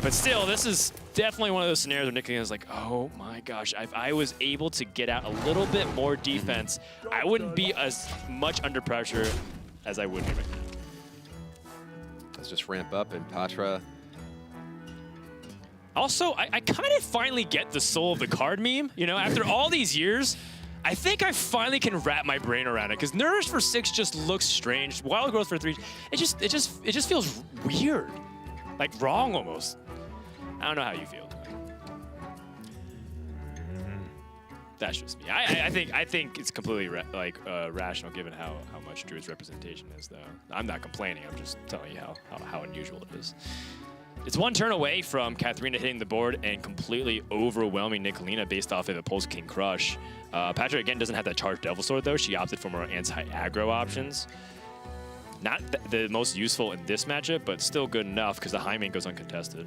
But still, this is definitely one of those scenarios where Nicholena is like, oh my gosh, if I was able to get out a little bit more defense, I wouldn't be as much under pressure as I would be right now. Let's just ramp up, and Pathra. Also, I kind of finally get the soul of the card meme. After all these years, I think I finally can wrap my brain around it. Because Nourish for 6 just looks strange. Wild Growth for 3, it just feels weird, like wrong almost. I don't know how you feel. That's just me. I think it's completely rational given how much Druid's representation is, though. I'm not complaining. I'm just telling you how unusual it is. It's one turn away from Kathrena hitting the board and completely overwhelming Nicholena based off of a Pulse King Crush. Pathra, again, doesn't have that Charged Devil Sword, though. She opted for more anti-aggro options. Not the most useful in this matchup, but still good enough because the high main goes uncontested.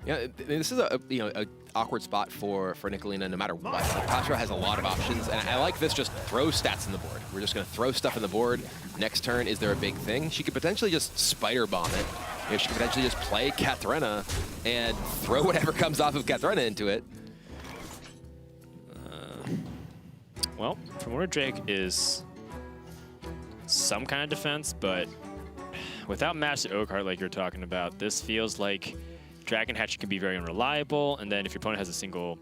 Yeah, this is a awkward spot for Nicholena no matter what. Pathra has a lot of options, and I like this just throw stats in the board. We're just going to throw stuff in the board. Next turn, is there a big thing? She could potentially just Spider Bomb it. She could potentially just play Kathrena and throw whatever comes off of Kathrena into it. Well, Primordial Drake is some kind of defense, but without Master Oakheart like you're talking about, this feels like Dragon Hatcher can be very unreliable, and then if your opponent has a single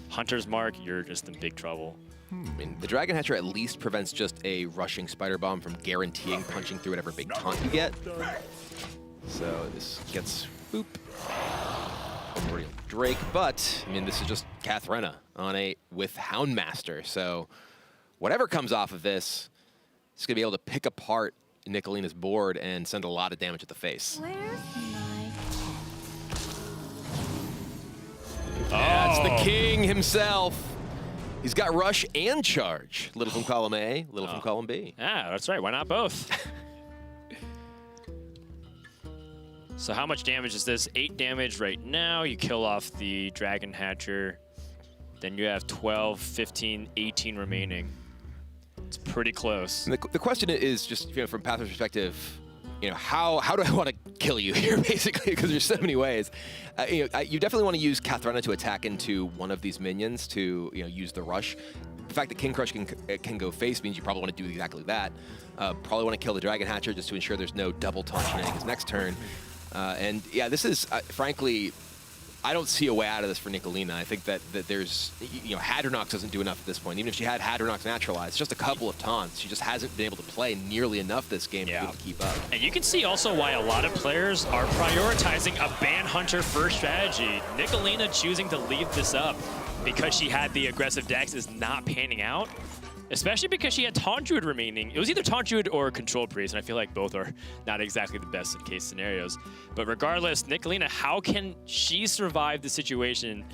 Hunter's Mark, you're just in big trouble. I mean, the Dragon Hatcher at least prevents just a rushing Spider Bomb from guaranteeing punching through whatever big taunt you get. So this gets boop. Primordial Drake, but I mean, this is just Kathrena on with Houndmaster. So whatever comes off of this, it's gonna be able to pick apart Nicolena's board and send a lot of damage at the face. That's the king himself. He's got Rush and Charge. Little from column A, little from column B. Yeah, that's right. Why not both? So how much damage is this? 8 damage right now. You kill off the Dragon Hatcher. Then you have 12, 15, 18 remaining. It's pretty close. And the question is just from Pathra's perspective, how do I want to kill you here, basically, because there's so many ways. You definitely want to use Kathrena to attack into one of these minions to use the rush. The fact that King Crush can go face means you probably want to do exactly that. Probably want to kill the Dragon Hatcher just to ensure there's no double taunt shenanigans next turn. And yeah, this is frankly, I don't see a way out of this for Nicholena. I think that there's, Hadronox doesn't do enough at this point. Even if she had Hadronox naturalized, just a couple of taunts. She just hasn't been able to play nearly enough this game to be able to keep up. And you can see also why a lot of players are prioritizing a Ban Hunter first strategy. Nicholena choosing to leave this up because she had the aggressive decks is not panning out. Especially because she had Taunt Druid remaining. It was either Taunt Druid or Control Priest, and I feel like both are not exactly the best in case scenarios. But regardless, Nicholena, how can she survive the situation,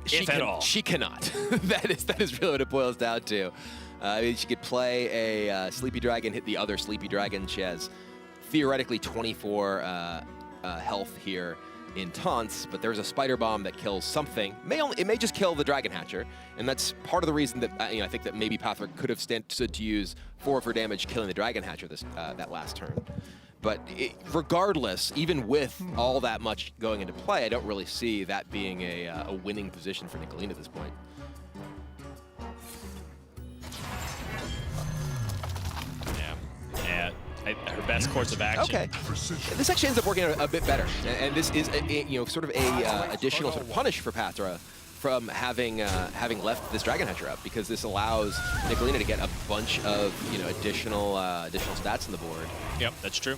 if at all? She cannot. that is really what it boils down to. I mean, she could play a Sleepy Dragon, hit the other Sleepy Dragon. She has theoretically 24 health here. in taunts, but there's a Spider Bomb that kills something. It may just kill the Dragon Hatcher, and that's part of the reason that I think that maybe Pathra could have stood to use 4 of her damage killing the Dragon Hatcher that last turn. But regardless, even with all that much going into play, I don't really see that being a winning position for Nicholena at this point. Yeah, her best course of action. Okay, this actually ends up working out a bit better, and this is sort of a additional sort of punish for Pathra from having left this Dragon Hatcher up, because this allows Nicholena to get a bunch of additional stats on the board. Yep, that's true.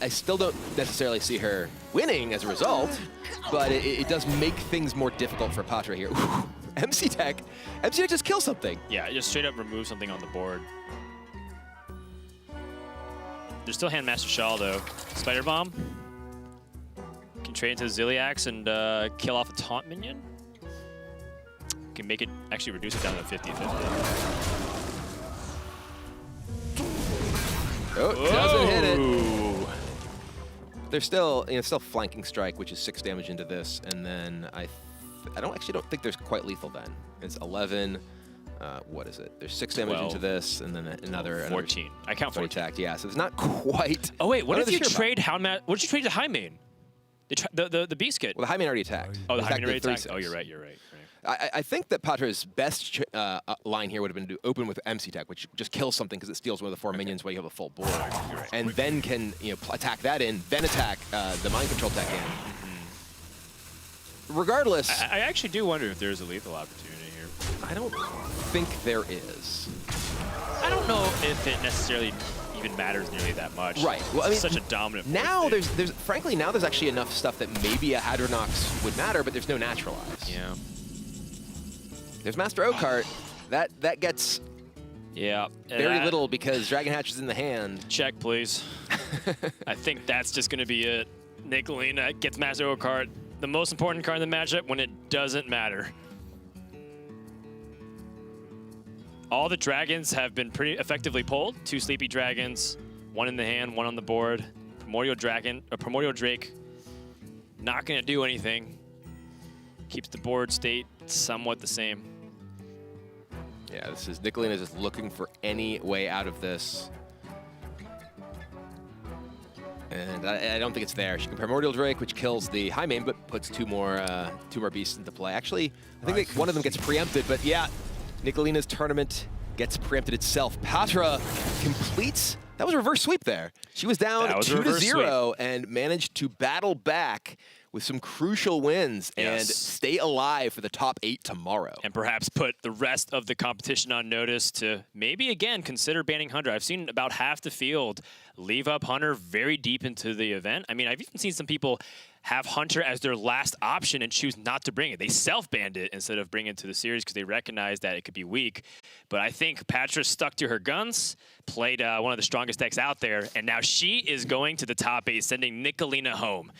I still don't necessarily see her winning as a result, but it does make things more difficult for Pathra here. MC Tech just kill something. Yeah, just straight up remove something on the board. There's still Handmaster Shawl though. Spider Bomb can trade into Ziliax and kill off a taunt minion. Can make it actually reduce it down to 50-50. Oh, doesn't hit it. There's still flanking strike, which is 6 damage into this, and then I don't think there's quite lethal then. It's 11. What is it? There's 6 damage 12. into this, and then another 14. I count 14. Attack. Yeah, so it's not quite. Oh wait, what if you trade Houndmaster? What did you trade to High Main? The Beast Kit. Well, the High Main already attacked. Oh, the High Main already Attacked attacked. Oh, you're right. I think that Patra's best line here would have been to open with MC Tech, which just kills something because it steals one of the 4 minions while you have a full board, and then can attack that in, then attack the Mind Control Tech in. Regardless, I actually do wonder if there's a lethal opportunity here. I don't think there is. I don't know if it necessarily even matters nearly that much. Right. Well, I mean, such a dominant. Now there's frankly there's actually enough stuff that maybe a Hadronox would matter, but there's no Naturalize. Yeah. There's Master Oakheart. That gets very little because Dragon Hatch is in the hand. Check, please. I think that's just going to be it. Nicholena gets Master Oakheart, the most important card in the matchup when it doesn't matter. All the dragons have been pretty effectively pulled. 2 Sleepy Dragons, 1 in the hand, 1 on the board. Primordial Drake, not going to do anything. Keeps the board state somewhat the same. Yeah, this is Nicholena just looking for any way out of this. And I don't think it's there. She can Primordial Drake, which kills the High Main, but puts 2 more beasts into play. Actually, I think one of them gets preempted, but yeah, Nicolena's tournament gets preempted itself. Pathra completes. That was a reverse sweep there. She was down 2-0 and managed to battle back with some crucial wins and stay alive for the top 8 tomorrow. And perhaps put the rest of the competition on notice to maybe, again, consider banning Hunter. I've seen about half the field leave up Hunter very deep into the event. I mean, I've even seen some people have Hunter as their last option and choose not to bring it. They self-banned it instead of bringing it to the series because they recognize that it could be weak. But I think Pathra stuck to her guns, played one of the strongest decks out there, and now she is going to the top 8, sending Nicholena home.